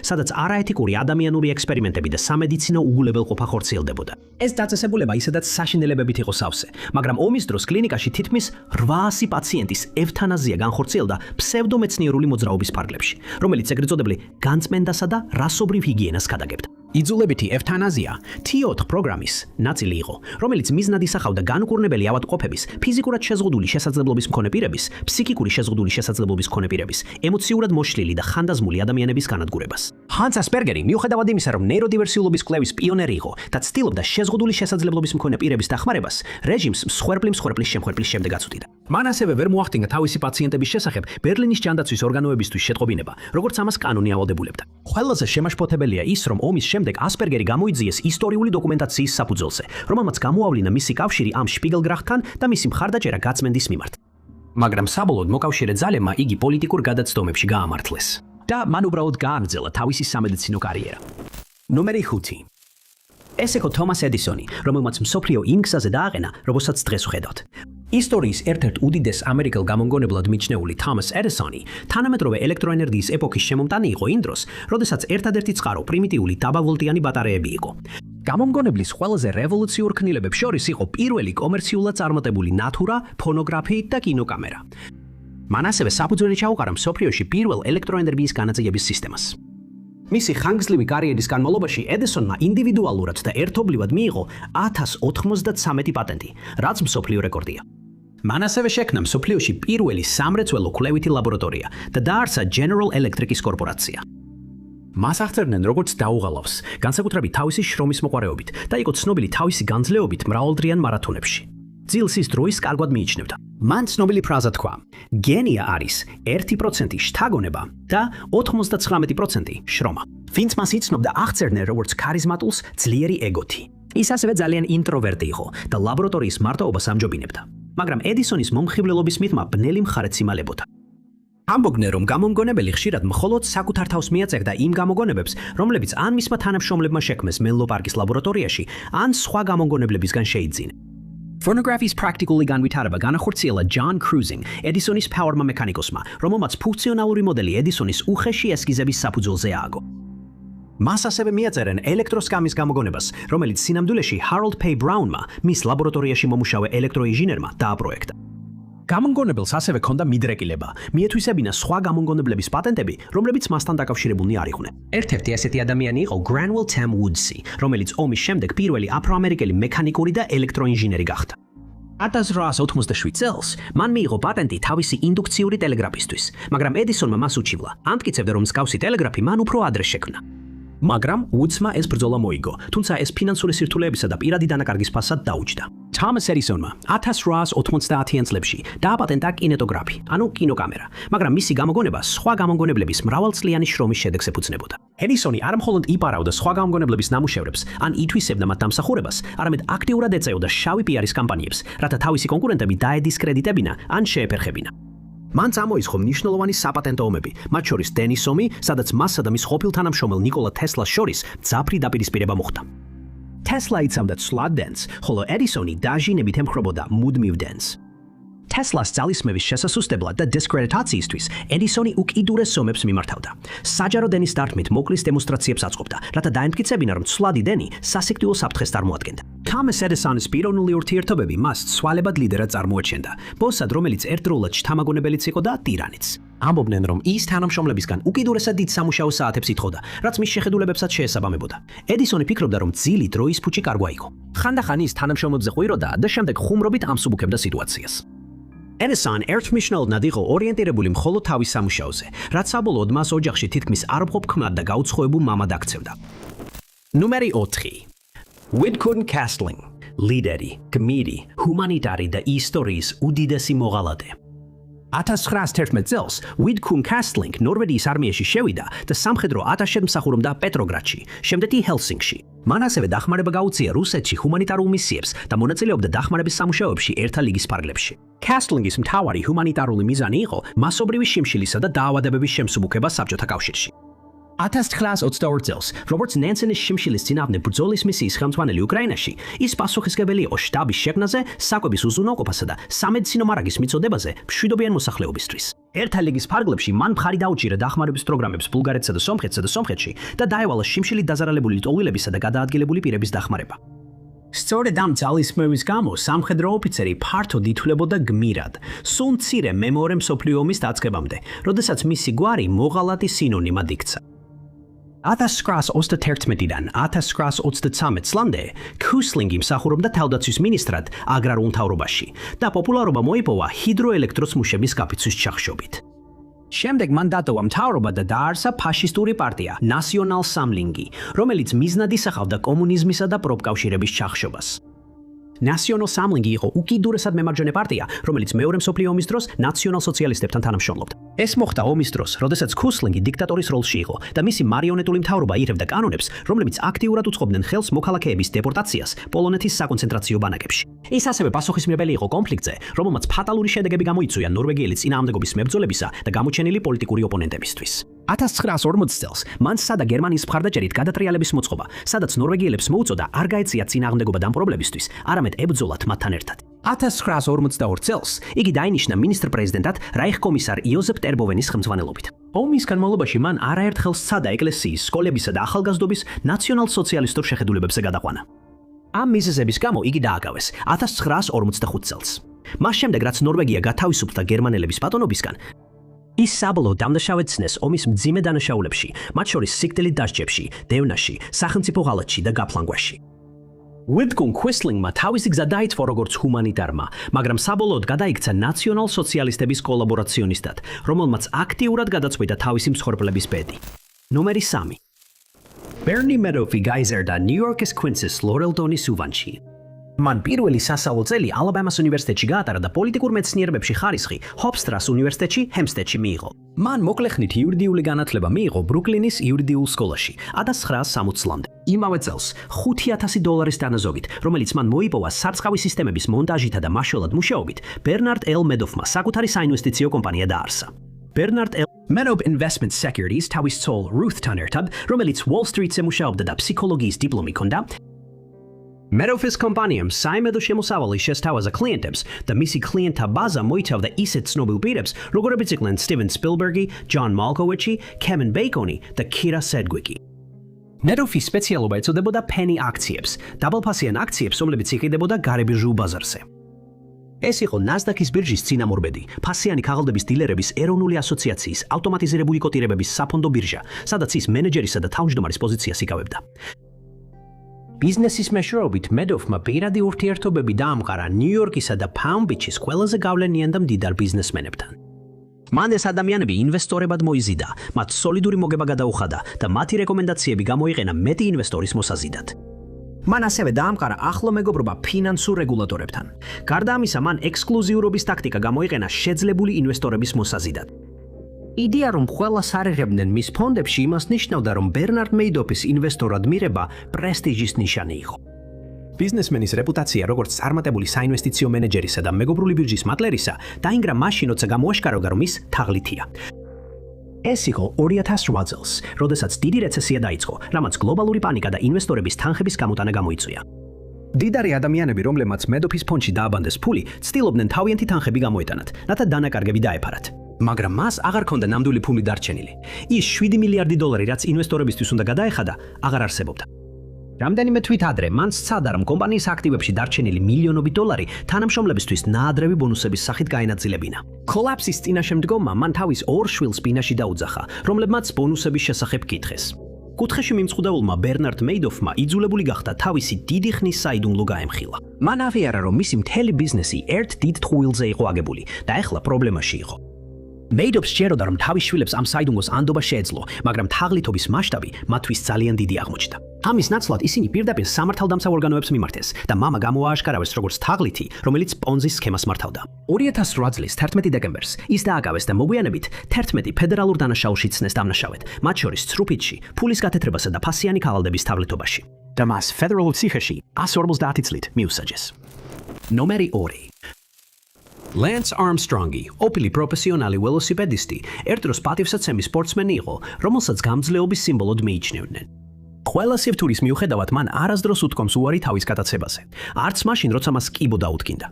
სადაც არაეთიკური ადამიანური ექსპერიმენტები და სამედიცინო უგულებელყოფა ხორციელდებოდა. ეს დაწესებულება ისედაც საშინელებებით იყო სავსე, მაგრამ ომის დროს კლინიკაში თითქმის 800 პაციენტის ევთანაზია განხორციელდა ფსევდომეცნიერული მოძრაობის ფარგლებში, რომელიც ეგრეთ წოდებული განწმენდასა და რასობრივ ჰიგიენას გადაგებდა. იძულებითი ევთანაზია T4 პროგრამის ნაწილი იყო, რომელიც მიზნად ისახავდა განუკურნებელი ავადმყოფების, ფიზიკურად შეზღუდული შესაძლებლობის მქონე პირების, ფსიქიკური შეზღუდული შესაძლებლობის მქონე პირების, ემოციურად მოშლილი და ხანდაზმული ადამიანების განადგურებას. ჰანს ასპერგერი, მიუხედავად იმისა, რომ ნეიროდივერსიულობის კვლევის პიონერი იყო და ცდილობდა შეზღუდული შესაძლებლობის მქონე პირების დახმარებას, რეჟიმს მსხვერპლის შემხვერპლის შემდეგ აწვდიდა. მან ასევე ვერ მოახდინა თავისი პაციენტების შესახებ ბერლინის ჯანდაცვის ორგანოებისთვის შეტყობინება, როგორც ამას კანონი ავალდებულებდა. ყველაზე შემაშფოთებელია ის, რომ ომის შემდეგ ასპერგერი გამოიძიეს ისტორიული დოკუმენტაციის საფუძველზე, რომელმაც გამოავლინა მისი კავშირი ამ შპიგელგრახტთან და მისი მხარდაჭერა გაწმენდის მიმართ. მაგრამ საბოლოოდ მოკავშირე ძალებმა იგი პოლიტიკურ გადაცდომებში გაამართლეს და მან უბრალოდ გააგრძელა თავისი სამედიცინო კარიერა. ნომერი 5. ეს იყო თომას ედისონი, რომელმაც მსოფლიო იმ გზაზე დააყენა, რომელსაც დღეს ვხედავთ. ისტორიის ერთ-ერთ უდიდეს ამერიკელ გამომგონებლად მიჩნეული თომას ედისონი თანამედროვე ელექტროენერგიის ეპოქის შემომტანი იყო იმ დროს, როდესაც ერთადერთი წყარო პრიმიტიული დაბავოლტიანი ბატარეები იყო. გამომგონებლის ყველაზე რევოლუციურ ქმნილებებს შორის იყო პირველი კომერციულად წარმატებული ნათურა, ფონოგრაფიით და კინოკამერა. მან ასევე საფუძველი ჩაუყარა მსოფლიოში პირველ ელექტროენერგიის განაწილების სისტემას. მისი ხანგრძლივი კარიერის განმავლობაში ედისონმა ინდივიდუალურად და ერთობლივად მიიღო 1093 პატენტი, რაც მსოფლიო რეკორდია. მან ასევე შექმნა მსოფლიოში პირველი სამრეწველო კვლევითი ლაბორატორია და დაარსა General Electric-ის კორპორაცია. მას აღწერდნენ როგორც დაუღალავს, განსაკუთრებით თავისი შრომის მოყვარეობით და იყო ცნობილი თავისი განძლეობით მრავალდრიან მარათონებში. ძილს ის დროის კარგად მიიჩნევდა. მან ცნობილი ფრაზა თქვა: გენია არის 1% შთაგონება და 99% შრომა. ვინც მას იცნობდა აღწერდნენ როგორც ქარიზმატულს ძლიერი ეგოთი. ის ასევე ძალიან ინტროვერტი იყო და ლაბორატორიის მარტოობას ამჯობინებდა. მაგრამ ედისონის მომხიბვლელობის მითმა ბნელი მხარეც იმალებოდა. ამბობდნენ, რომ გამომგონებელი ხშირად მხოლოდ საკუთარ თავს მიაწევდა იმ გამოგონებებს, რომლებიც ან მისმა თანამშრომლებმა შექმნეს მენლო პარკის ლაბორატორიაში, ან სხვა გამოგონებლებისგან შეიძინა. Phonography-ის პრაქტიკული განვითარება განახორციელა John Cruising, ედისონის power-მა მექანიკოსმა, რომელმაც ფუნქციონალური მოდელი ედისონის უხეში ესკიზების საფუძველზე ააგო. მას ასევე მიაწერენ ელექტროსკამის გამოგონებას, რომელიც სინამდვილეში Harold P. Brown-მა, მის ლაბორატორიაში მომუშავე ელექტროინჟინერმა დააპროექტა. გამოგონებელს ასევე ჰქონდა მიდრეკილება, მიეთვისებინა სხვა გამოგონებლების პატენტები, რომლებიც მასთან დაკავშირებულნი არ იყვნენ. ერთ-ერთი ასეთი ადამიანი იყო Granville Tam Woodsy, რომელიც ომის შემდეგ პირველი აფროამერიკელი მექანიკური და ელექტროინჟინერი გახდა. 1887 წელს მან მიიღო პატენტი თავისი ინდუქციური ტელეგრაფისთვის, მაგრამ ედისონმა მას უჩივლა. ამტკიცებდა, რომ მსგავსი ტელეგრაფი მან უფრო ადრე შექმნა. მაგრამ ვუდსმა ეს ბრძოლა მოიგო, თუმცა ეს ფინანსური სირთულეებისა და პირადი დანაკარგის ფასად დაუჯდა. თომას ედისონმა 1890-იან წლებში დააპატენტა კინეტოგრაფი, ანუ კინოკამერა, მაგრამ მისი გამოგონება სხვა გამოგონებლების მრავალწლიანი შრომის შედეგს ეფუძნებოდა. ედისონი არ მხოლოდ იპარავდა სხვა გამოგონებლების ნამუშევრებს, ან ითვისებდა მათ დამსახურებას, არამედ აქტიურად ეწეოდა შავი პიარის კამპანიებს, რათა თავისი კონკურენტები დაედისკრედიტებინა ან შეეფერხებინა. მან წამოიწყო მნიშვნელოვანი საპატენტო ომები, მათ შორის დენის ომი, სადაც მასსა და მის ყოფილ თანამშრომელ ნიკოლა თესლას შორის მძაფრი დაპირისპირება მოხდა. თესლა იცავდა ცვლად დენს, ხოლო ედისონი დაჟინებით ემხრობოდა მუდმივ დენს. თესლას ძალისმევის შესასუსტებლად და დისკრედიტაციისთვის ედისონი უკიდურეს ომებს მიმართავდა. საჯარო დენის დარტყმით მოკლის დემონსტრაციებს აწყობდა, რათა დაემტკიცებინა, რომ ცვლადი დენი სასიკვდილო საფრთხეს წარმოადგენდა. თომას ედისონის პიროვნული ურთიერთობები მას ცვალებად ლიდერად წარმოაჩენდა, ბოსად, რომელიც ერთდროულად შთამაგონებელიც იყო და ტირანიც. ამბობდნენ, რომ ის თანამშრომლებისგან უკიდურესად დიდ სამუშაო საათებს ითხოვდა, რაც მის შეხედულებებსაც შეესაბამებოდა. ედისონი ფიქრობდა, რომ ძილი დროის ფუჭი კარგვა იყო. ხანდახან ის თანამშრომლებზე ყვიროდა და შემდეგ ხუმრობით ამსუბუქებდა სიტუაციას. ედისონ ერთმნიშვნელოვნად იყო ორიენტირებული მხოლოდ თავის სამუშაოზე, რაც საბოლოოდ მას ოჯახში თითქმის არ მყოფ-ქმნად და გაუცხოებულ მამად აქცევდა. ნუმერი 4. Whitcourt Castling, ლიდერი, გმირი, ჰუმანიტარი და ისტორიის უდიდესი მოღალატე. 1911 წელს Whitcourt Castling ნორვეგიის არმიაში შევიდა და სამხედრო ატაშედ მსახურობდა პეტროგრადში, შემდეგ კი ჰელსინკში. მან ასევე დახმარება გაუწია რუსეთში ჰუმანიტარულ მისიებს და მონაწილეობდა დახმარების სამუშაოებში ერთა ლიგის ფარგლებში. Castlingის მთავარი ჰუმანიტარული მიზანი იყო მასობრივი შიმშილისა და დაავადებების შემსუბუქება საბჭოთა კავშირში. 1922 წელს, როგორც ნენსენის შიმშილის წინააღმდეგ ბრძოლის მისიის ხელმძღვანელი უკრაინაში, ის პასუხისმგებელი იყო შტაბის შექმნაზე, საკვების უზრუნველყოფასა და სამედიცინო მარაგის მიწოდებაზე მშვიდობიან მოსახლეობისთვის. ერთა ლიგის ფარგლებში მან მხარი დაუჭირა დახმარების პროგრამებს ბულგარეთსა და სომხეთში და დაევალა შიმშილით დაზარალებული ტოლვილებისა და გადაადგილებული პირების დახმარება. სწორედ ამ ძალისხმევის გამო სამხედრო ოფიცერი ფართოდ ითვლებოდა გმირად, სულ მცირე მეორე მსოფლიო ომის დაწყებამდე, როდესაც მისი გვარი მოღალატის სინონიმად იქცა. 1921-დან 1923 წლამდე ქუსლინგი მსახურობდა თავდაცვის მინისტრად აგრარულ მთავრობაში და პოპულარობა მოიპოვა ჰიდროელექტროს მუშების გაფიცვის ჩახშობით. შემდეგ მან დატოვა მთავრობა და დაარსა ფაშისტური პარტია ნაციონალ სამლინგი, რომელიც მიზნად ისახავდა კომუნიზმისა და პროფკავშირების ჩახშობას. ნაციონალ სამლინგი იყო უკიდურესად მემარჯვენე პარტია, რომელიც მეორე მსოფლიო ომის დროს ნაციონალ სოციალისტებთან თანამშრომლობდა. ეს მოხდა ომის დროს, როდესაც ქუსლინგი დიქტატორის როლში იყო და მისი მარიონეტული მთავრობა იღებდა კანონებს, რომლებიც აქტიურად უწყობდნენ ხელს მოქალაქეების დეპორტაციას პოლონეთის საკონცენტრაციო ბანაკებში. ის ასევე პასუხისმგებელი იყო კონფლიქტზე, რომელმაც ფატალური შედეგები გამოიწვია ნორვეგიელი წინააღმდეგობის მებრძოლებისა და გამოჩენილი პოლიტიკური ოპონენტებისთვის. 1940 წელს მან სცადა გერმანიის მხარდაჭერით გადატრიალების მოწყობა, სადაც ნორვეგიელებს მოუწოდა არ გაეწიათ წინააღმდეგობა დამპყრობლებისთვის, არამედ ებრძოლათ მათთან ერთად. 1942 წელს იგი დაინიშნა მინისტრ-პრეზიდენტად რაიხკომისარ იოზეფ ტერბოვენის ხელმძღვანელობით. ომის განმავლობაში მან არაერთხელ სცადა ეკლესიის, სკოლებისა და ახალგაზრდობის ნაციონალ-სოციალისტურ შეხედულებებზე გადაყვანა. ამ მიზეზების გამო იგი დააკავეს 1945 წელს. მას შემდეგ, რაც ნორვეგია გათავისუფლდა გერმანელების ბატონობისგან, ის საბოლოოდ დამნაშავეცნეს ომის მძიმე დანაშაულებში, მათ შორის სიკვდილით დასჯებში, დევნაში, სახელმწიფო ღალატში და გაფლანგვაში. Whitcourt Castlingმა თავისი გზა დაიწყო როგორც ჰუმანიტარმა, მაგრამ საბოლოოდ გადაიქცა ნაციონალ-სოციალისტების კოლაბორაციონისტად, რომელმაც აქტიურად გადაწყვიტა თავისი მსხვერპლების ბედი. ნომერი 3. Bernie Madoff გაიზარდა ნიუ-იორკის Quincy's ლორელტონის უბანში. მან პირველი სასწავლო წელი ალაბამას უნივერსიტეტში გაატარა და პოლიტიკურ მეცნიერებებში ხარისხი ჰოფსტრას უნივერსიტეტში, ჰემსტედში მიიღო. მან მოკლეხნით იურიდიული განათლება მიიღო ბრუკლინის იურიდიულ სკოლაში 1960 წლამდე. იმავე წელს $5,000 დანაზოგით, რომელიც მან მოიპოვა სარწყავი სისტემების მონტაჟითა და მაშველად მუშაობით, ბერნარდ ელ მედოფმა საკუთარი საინვესტიციო კომპანია დაარსა. ბერნარდ ელ Madoff Investment Securities თავის ცოლ რუთთან ერთად, რომელიც Wall Street-ზე მუშაობდა და ფსიქოლოგიის დიპლომი ჰქონდა, Madoff's კომპანიამ საიმედო შემოსავალი შესთავაზა კლიენტებს და მისი კლიენტთა ბაზა მოიცავდა ისეთ ცნობილ პირებს, როგორებიც იყვნენ სტივენ სპილბერგი, ჯონ მალკოვიჩი, კევინ ბეიკონი და კირა სედგვიკი. Madoff's სპეციალობა ეწოდებოდა penny აქციებს, დაბალფასიან აქციებს, რომლებიც იყიდებოდა გარებირჟულ ბაზარზე. ეს იყო NASDAQ-ის ბირჟის წინამორბედი, ფასიანი ქაღალდების დილერების ეროვნული ასოციაციის ავტომატიზირებული კოტირებების საფონდო ბირჟა, სადაც ის მენეჯერისა და თავმჯდომარის პოზიციას იკავებდა. ბიზნესის მეშვეობით მედოფმა პირადი ურთიერთობები დაამყარა ნიუ-იორკისა და პალმ-ბიჩის ყველაზე გავლენიან და მდიდარ ბიზნესმენებთან. მან ეს ადამიანები ინვესტორებად მოიზიდა, მათ სოლიდური მოგება გადაუხადა და მათი რეკომენდაციები გამოიყენა მეტი ინვესტორის მოსაზიდად. მან ასევე დაამყარა ახლო მეგობრობა ფინანსურ რეგულატორებთან. გარდა ამისა, მან ექსკლუზიურობის ტაქტიკა გამოიყენა შეძლებული ინვესტორების მოსაზიდად. იდეა რომ ყველა სარიღებდნენ მის ფონდებში იმას ნიშნავდა, რომ ბერნარდ მეიდოფის ინვესტორად მირება პრესტიჟის ნიშანი იყო. ბიზნესმენის რეპუტაცია როგორც წარმატებული საინვესტიციო მენეჯერისა და მეგობრული ბირჟის მაკლერისა დაინგრა მაშინ, როცა გამოაშკარავდა, რომ ის თაღლითია. ეს იყო 2008 წელს, როდესაც დიდი რეცესია დაიწყო, რამაც გლობალური პანიკა და ინვესტორების თანხების გამოტანა გამოიწვია. დიდარი ადამიანები, რომლებმაც მედოფის ფონდში დააბანდეს ფული, ცდილობდნენ თავიანთი თანხები გამოეტანათ, რათა დანაკარგები დაეფარათ. მაგრამ მას აღარ ჰქონდა ნამდვილი ფული დარჩენილი. ის 7 მილიარდი დოლარი, რაც ინვესტორებისთვის უნდა გადაეხადა, აღარ არსებობდა. რამდენიმე თვით ადრე მან სცადა, რომ კომპანიის აქტივებში დარჩენილი მილიონობით დოლარი თანამშრომლებისთვის ნაადრევი ბონუსების სახით გაენაწილებინა. კოლაფსის წინაშე მდგომმა მან თავის ორ შვილს ბინაში დაუძახა, რომლებმაც ბონუსების შესახებ კითხეს. კუთხეში მიმწყდაულმა ბერნარდ მეიდოფმა იძულებული გახდა თავისი დიდი ხნის საიდუმლო გაემხილა. მან აღიარა, რომ მისი მთელი ბიზნესი ერთ დიდ ტყუილზე იყო აგებული და ეხლა პრობლემაში იყო. მეიდოფს სჯეროდა, რომ თავის შვილებს ამ საიდუმლოს ანდობა შეეძლო, მაგრამ თაღლითობის მასშტაბი მათთვის ძალიან დიდი აღმოჩნდა. ამის ნაცვლად ისინი პირდაპირ სამართალდამცავ ორგანოებს მიმართეს და მამა გამოააშკარავეს როგორც თაღლითი, რომელიც პონზის სქემას მართავდა. 2008 წლის 11 დეკემბერს ის დააკავეს და მოგვიანებით 11 ფედერალურ დანაშაულში ცნეს დამნაშავედ, მათ შორის ცრუფიტში, ფულის გათეთრებასა და ფასიანი ქაღალდების თავლითობაში. და მას ფედერალურ ციხეში 150 წლით მიუსაჯეს. ნომერი 2. ლენს არმსტრონგი, ოპილი პროფესიონალი ველოსიპედისტი, ერთ დროს პატივსაცემი სპორტსმენი იყო, რომელსაც გამძლეობის სიმბოლოდ მიიჩნევდნენ. ყველა სივრცის მიუხედავად მან არასდროს უთქვამს უარი თავის გატაცებაზე. არც მაშინ, როცა მას კიბო დაუდგინდა.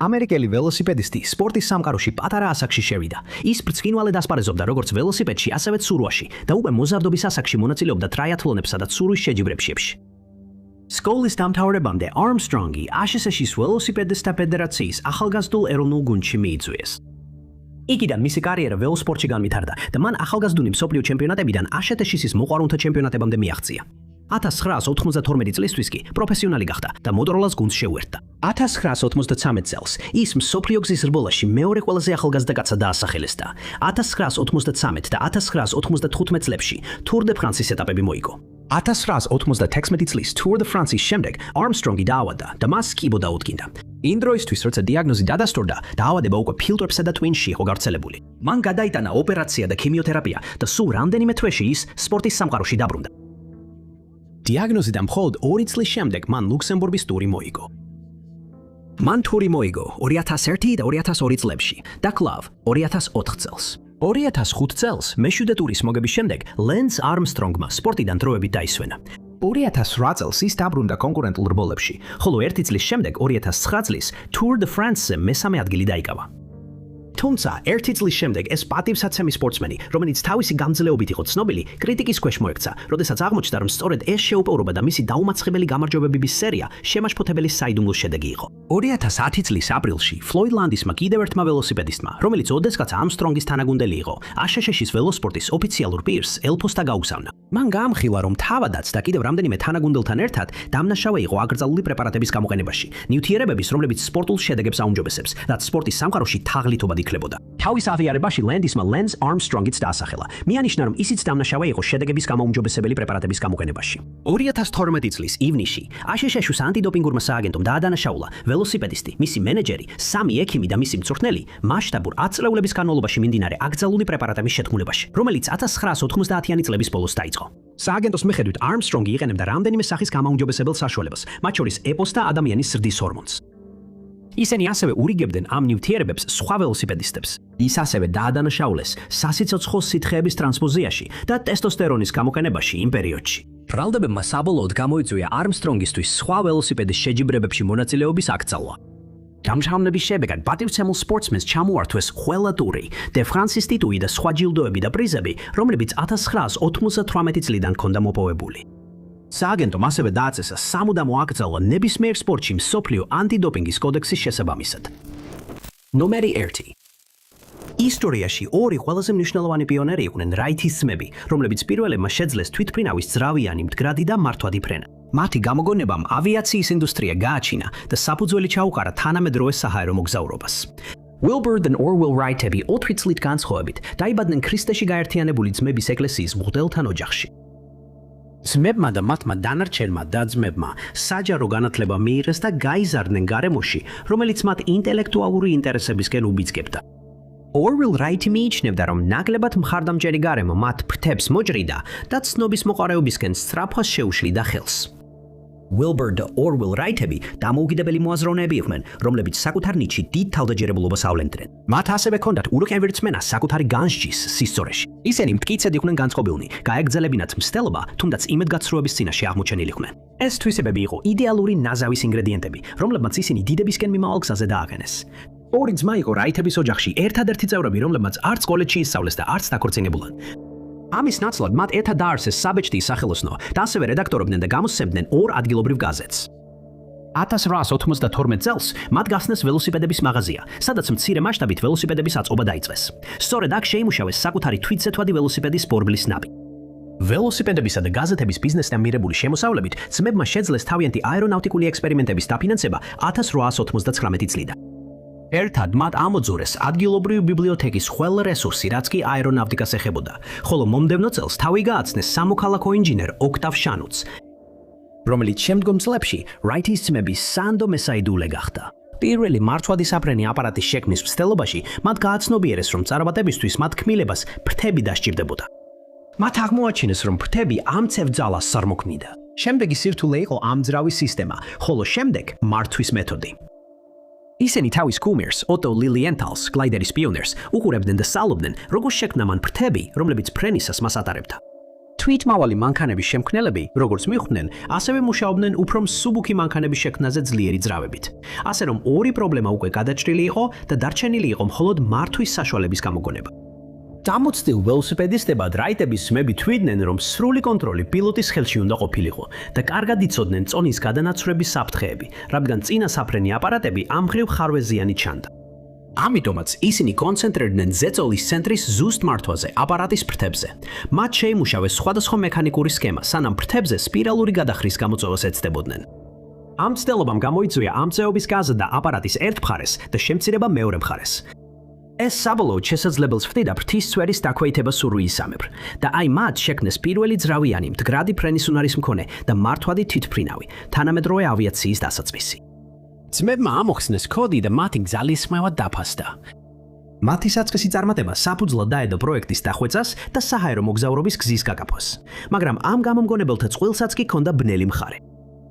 ამერიკელი ველოსიპედისტი სპორტის სამყაროში პატარა ასაკში შევიდა. ის ბრწყინვალედ ასპარეზობდა როგორც ველოსიპედში, ასევე ცურვაში და უკვე მოზარდობის ასაკში მონაწილეობდა ტრაიათლონებსა და ცურვის შეჯიბრებებში. სკოლის დამთავრებამდე არმსტრონგი ASHS-ის ველოსიპედისტთა ფედერაციის ახალგაზრდულ ეროვნულ გუნდში მიიწვიეს. იქიდან მისი კარიერა ველოსპორტში განვითარდა და მან ახალგაზრდული მსოფლიო ჩემპიონატებიდან ASHS-ის მოყვარულთა ჩემპიონატებამდე მიაღწია. 1992 წლისთვის კი პროფესიონალი გახდა და მოტოროლას გუნდს შეუერთდა. 1993 წელს ის მსოფლიო გზის რბოლაში მეორე ყველაზე ახალგაზრდა კაცად დაასახელეს და 1993 და 1995 წლებში Tour de France-ის ეტაპები მოიგო. 1996 წლის Tour de France-ის შემდეგ არმსტრონგი დაავადდა და მას კიბო დაუდგინდა. იმ დროისთვის, როცა დიაგნოზი დადასტურდა, დაავადება უკვე ფილტვებსა და ტვინში იყო გავრცელებული. მან გადაიტანა ოპერაცია და ქიმიოთერაპია და სულ რამდენიმე თვეში ის სპორტის სამყაროში დაბრუნდა. დიაგნოზიდან მხოლოდ 2 წლის შემდეგ მან ლუქსემბურგის ტური მოიგო. მან ტური მოიგო 2001 და 2002 წლებში და კლავ 2004 წელს. 2005 წელს მეშვიდე ტურის მოგების შემდეგ ლენს არმსტრონგმა სპორტიდან დროებით დაისვენა. 2008 წელს ის დაბრუნდა კონკურენტულ რბოლებში, ხოლო 1 წლის შემდეგ 2009 წლის Tour de France-ზე მესამე ადგილი დაიკავა. თუმცა 1 წლის შემდეგ ეს პატივსაცემი სპორტსმენი, რომელიც თავისი გამძლეობით იყო ცნობილი, კრიტიკის ქვეშ მოექცა, როდესაც აღმოჩნდა, რომ სწორედ ეს შეუპოვრობა და მისი დაუმარცხებელი გამარჯვებების სერია შემაშფოთებელი საიდუმლოს შედეგი იყო. 2010 წლის აპრილში ფლოიდ ლანდისმა კიდევ ერთმა ველოსიპედისტმა, რომელიც ოდესღაც არმსტრონგის თანაგუნდელი იყო, ASHS-ის ველოსპორტის ოფიციალურ პირს ელფოსთა გაუგზავნა. მან გაამხილა, რომ თავადაც და კიდევ რამდენიმე თანაგუნდელთან ერთად დამნაშავე იყო აკრძალული პრეპარატების გამოყენებაში, ნივთიერებების, რომლებიც სპორტულ შედეგებს აუმჯობესებს, რაც სპორტის სამყაროში თაღლითობად იკლებოდა. თავის აღიარებაში ლენდისმა ლენს არმსტრონგიც დაასახელა. მიანიშნა, რომ ისიც დამნაშავე იყო შედეგების გამოუმჯობესებელი პრეპარატების გამოყენებაში. 2012 წლის ივნისში ASHS-ის ანტიდოპინგურმა სააგენტომ დაადანაშაულა ველოსიპედისტი, მისი მენეჯერი, 3 ექიმი და მისი მწვრთნელი მასშტაბურ 10 წლეულების განმავლობაში მიმდინარე აკრძალული პრეპარატების შეთქმულებაში, რომელიც 1990-იანი წლების ბოლოს დაიწყო. სააგენტოს მიხედვით არმსტრონგი იყენებდა რამდენიმე სახის გამაუმჯობესებელ საშუალებას, მათ შორის ეპოს და ადამიანის სრდის ჰორმონს. ისინი ასევე ურიგებდნენ ამ ნივთიერებებს სხვა ველოსიპედისტებს. ის ასევე დაადანაშაულეს სასიცოცხლო სითხეების ტრანსფუზიაში და ტესტოსტერონის გამოყენებაში იმ პერიოდში. ბრალდებმა საბოლოოდ გამოიწვია არმსტრონგისთვის სხვა ველოსიპედის შეჯიბრებებში მონაწილეობის აკრძალვა. დამჟღავნების შედეგად პატივცემულ სპორტსმენს ჩამოართვეს ყველა ტური, დე ფრანსის ტიტული და სხვა ჯილდოები და პრიზები, რომლებიც 1998 წლიდან ჰქონდა მოპოვებული. სააგენტომ ასევე დააწესა სამუდამო აკრძალვა ნებისმიერ სპორტში მსოფლიო ანტიდოპინგის კოდექსის შესაბამისად. ნომერი 1. ისტორიაში ორი ყველაზე მნიშვნელოვანი პიონერი იყვნენ რაითის ძმები, რომლებიც პირველებმა შეძლეს თვითმფრინავის ძრავიანი, მდგრადი და მართვადი ფრენა. მათი გამოგონებამ ავიაციის ინდუსტრია გააჩინა და საფუძველი ჩაუყარა თანამედროვე საჰაერო მოგზაურობას. Wilbur და Orville Wright-ები 4 წლით განსხვავებით დაიბადნენ ქრისტეში გაერთიანებული ძმების ეკლესიის მღვდელთან ოჯახში. ძმებმა და მათმა დანარჩენმა და-ძმებმა საჯარო განათლება მიიღეს და გაიზარდნენ გარემოში, რომელიც მათ ინტელექტუალური ინტერესებისკენ უბიძგებდა. Orville Wright მიიჩნევდა, რომ ნაკლებად მხარდამჭერი გარემო მათ ფრთებს მოჭრიდა და ცნობის მოყარეობისკენ სწრაფვას შეუშლიდა ხელს. Wilbur და Orville Wright-ები დამოუკიდებელი მოაზროვნეები იყვნენ, რომლებიც საკუთარ ნიჭში დიდ თავდაჯერებულობას ავლენდნენ. მათ ასევე ჰქონდათ ურყევი რწმენა საკუთარი განსჯის სისწორეში. ისინი მტკიცედ იყვნენ განწყობილნი, გაეგრძელებინათ მცდელობა, თუნდაც იმედგაცრუების წინაშე აღმოჩენილ იყვნენ. ეს თვისებები იყო იდეალური ნაზავის ინგრედიენტები, რომლებმაც ისინი დიდებისკენ მიმავალ გზაზე დააყენეს. ორი ძმა იყო Wright-ების ოჯახში, ერთადერთი წევრები, რომლებმაც არც კოლეჯში ისწავლეს და არც დაქორწინებულან. ამის ნაცვლად მათ ერთად დაარსეს საბეჭდის სახელოსნო და ასევე რედაქტორობდნენ და გამოსცემდნენ ორ ადგილობრივ გაზეთს. 1892 წელს მათ გახსნეს ველოსიპედების მაღაზია, სადაც მცირე მასშტაბით ველოსიპედების აწყობა დაიწყეს. სწორედ აქ შეიმუშავეს საკუთარი თვითზეთვადი ველოსიპედის სპორბლის ნაბი. ველოსიპედებისა და გაზეთების ბიზნესთან მირებული შემოსავლებით ძმებმა შეძლეს თავიანთი აერონავტიკული ექსპერიმენტების დაფინანსება 1899 წლიდან. ერთად მათ ამოძურეს ადგილობრივი ბიბლიოთეკის ყველა რესურსი, რაც კი აერონავტიკას ეხებოდა, ხოლო მომდევნო წელს თავი გააცნეს სამოქალაქო ინჟინერ ოქტავ შანუც, რომელიც შემდგომ წლებში Wright-ის ძმების სანდო მესაიდულე გახდა. პირველი მართვადისაფრენი აპარატის შექმნის მცდელობაში მათ გააცნობიერეს, რომ წარმატებისთვის მათ ქმილებას ფრთები დასჭირდებოდა. მათ აღმოაჩინეს, რომ ფრთები ამცევ ძალას წარმოქმნიდა. შემდეგი სირთულე იყო ამძრავი სისტემა, ხოლო შემდეგ მართვის მეთოდი. ისინი თავის კუმირს, ოტო ლილიენთალს, გლაიდერის პიონერს, უყურებდნენ და სწავლობდნენ, როგორ შექმნა მან ფრთები, რომლებიც ფრენისას მას ატარებდა. თვითმავალი მანქანების შემქმნელები, როგორც მიხვდნენ, ასევე მუშაობდნენ უფრო მსუბუქი მანქანების შექმნაზე ძლიერი ძრავებით. ასე რომ ორი პრობლემა უკვე გადაჭრილი იყო და დარჩენილი იყო მხოლოდ მართვის საშუალების გამოგონება. დამოცდილ ველოსიპედისტებად Wright-ების ძმები თვლიდნენ, რომ სრული კონტროლი პილოტის ხელში უნდა ყოფილიყო და კარგად იცოდნენ წონის გადანაცვლების საფრთხეები, რადგან წინასაფრენი აპარატები ამ მხრივ ხარვეზიანი ჩანდა. ამიტომაც ისინი კონცენტრირდნენ ზეწოლის ცენტრის ზუსტ მართვაზე, აპარატის ფრთებზე. მათ შეიმუშავეს სხვადასხვა მექანიკური სქემა, სანამ ფრთებზე სპირალური გადახრის გამოწვევას ეცდებოდნენ. ამ მცდელობამ გამოიწვია ამწეობის გაზრდა აპარატის ერთ მხარეს და შემცირება მეორე მხარეს. ეს საბოლოოდ შესაძლებელს ხდიდა ფრთის წვერის დაქვეითება სურვილისამებრ და აი მათ შექმნეს პირველი ძრავიანი მდგრადი ფრენის უნარის მქონე და მართვადი თვითმფრინავი, თანამედროვე ავიაციის დასაწყისი. ძმებმა ამოხსნეს კოდი და მათი ძალისხმევა დაფასდა. მათი საწყისი წარმატება საფუძვლად დაედო პროექტის დახვეწას და საჰაერო მოგზაურობის გზის გაკაფას, მაგრამ ამ გამომგონებელთა წყვილსაც კი ჰქონდა ბნელი მხარე.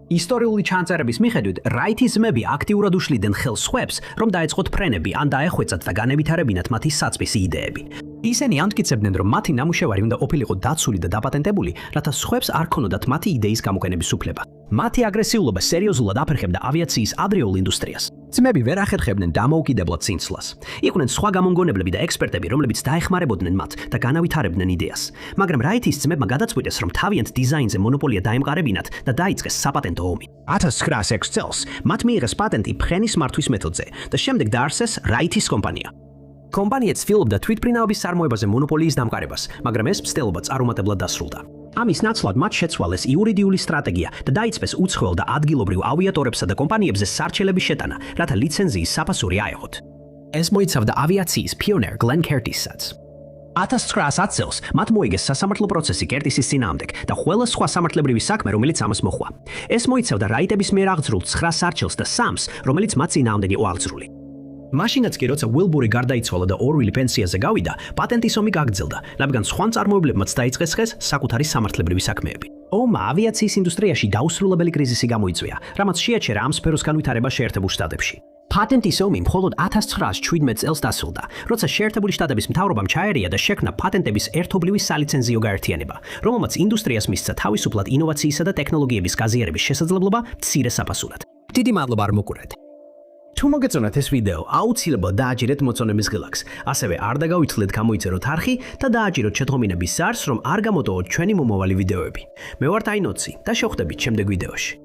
ისტორიული ჩანწერების მიხედვით, Wright-ის ძმები აქტიურად უშლიდნენ ხელს სხვებს, რომ დაეწყოთ ფრენები, ან დაეხვეწათ და განევითარებინათ მათი საწვისი იდეები. ისინი ამტკიცებდნენ, რომ მათი ნამუშევარი უნდა ყოფილიყო დაცული და დაპატენტებული, რათა სხვებს არ ქონოდათ მათი იდეის გამოყენების უფლება. მათი აგრესიულობა სერიოზულად აფერხებდა ავიაციის ადრეულ ინდუსტრიას. ძმები ვერ ახერხებდნენ დამოუკიდებლად წინსვლას. იყვნენ სხვა გამომგონებლები და ექსპერტები, რომლებიც დაეხმარებოდნენ მათ და განავითარებდნენ იდეას. მაგრამ Wright-ის ძმებმა გადაწყვიტეს, რომ თავიანთ დიზაინზე მონოპოლია დაემყარებინათ და დაიწყეს sapatento ომი. 1906 წელს მათ მიიღეს პატენტი ფრენის მართვის მეთოდზე და შემდეგ დაარსეს Wright-ის კომპანია. კომპანია ცდილობდა თვითმფრინავების წარმოებაზე მონოპოლიის დამყარებას, მაგრამ ეს მცდელობა წარუმატებლად დასრულდა. ამის ნაცვლად მათ შეცვალეს იურიდიული სტრატეგია და დაიწყეს უცხოელ და ადგილობრივ ავიატორებსა და კომპანიებზე სარჩელების შეტანა, რათა ლიცენზიის საფასური აეღოთ. ეს მოიცავდა ავიაციის პიონერ გლენ კერტისსაც. 1910 წელს მათ მოიგეს სასამართლო პროცესი კერტისის წინააღმდეგ და ყველა სხვა სამართლებრივი საქმე, რომელიც ამას მოჰყვა. ეს მოიცავდა Wright-ების მიერ აღძრულ 9 სარჩელს და 3-ს, რომელიც მათ წინააღმდეგ იყო აღძრული. მაშინაც კი როცა Wilbur-ი გარდაიცვალა და Orville პენსიაზე გავიდა, პატენტის ომი გაგრძელდა, რადგან სხვა მწარმოებლებმაც დაიწყეს ხეს საკუთარი სამართლებრივი საქმეები. ომმა ავიაციის ინდუსტრიაში დაუსრულებელი კრიზისი გამოიწვია, რამაც შეაჩერა ამ სფეროს განვითარება შეერთებულ შტატებში. პატენტის ომი მხოლოდ 1917 წელს დასრულდა, როცა შეერთებული შტატების მთავრობამ ჩაერია და შექმნა პატენტების ერთობლივი სალიცენზიო გაერთიანება, რომელმაც ინდუსტრიას მისცა თავისუფლად ინოვაციისა და ტექნოლოგიების გაზიარების შესაძლებლობა მცირე საფასურად. დიდი მადლობა არ მოგურეთ. თუ მოგეწონათ ეს ვიდეო, აუცილებლად დააჭირეთ მოწონების ღილაკს. ასევე არ დაგავითვლეთ გამოიწეროთ არხი და დააჭიროთ შეთხოვნების ზარს, რომ არ გამოტოვოთ ჩვენი მომავალი ვიდეოები. მე ვარ ტაინოცი და შევხვდებით შემდეგ ვიდეოში.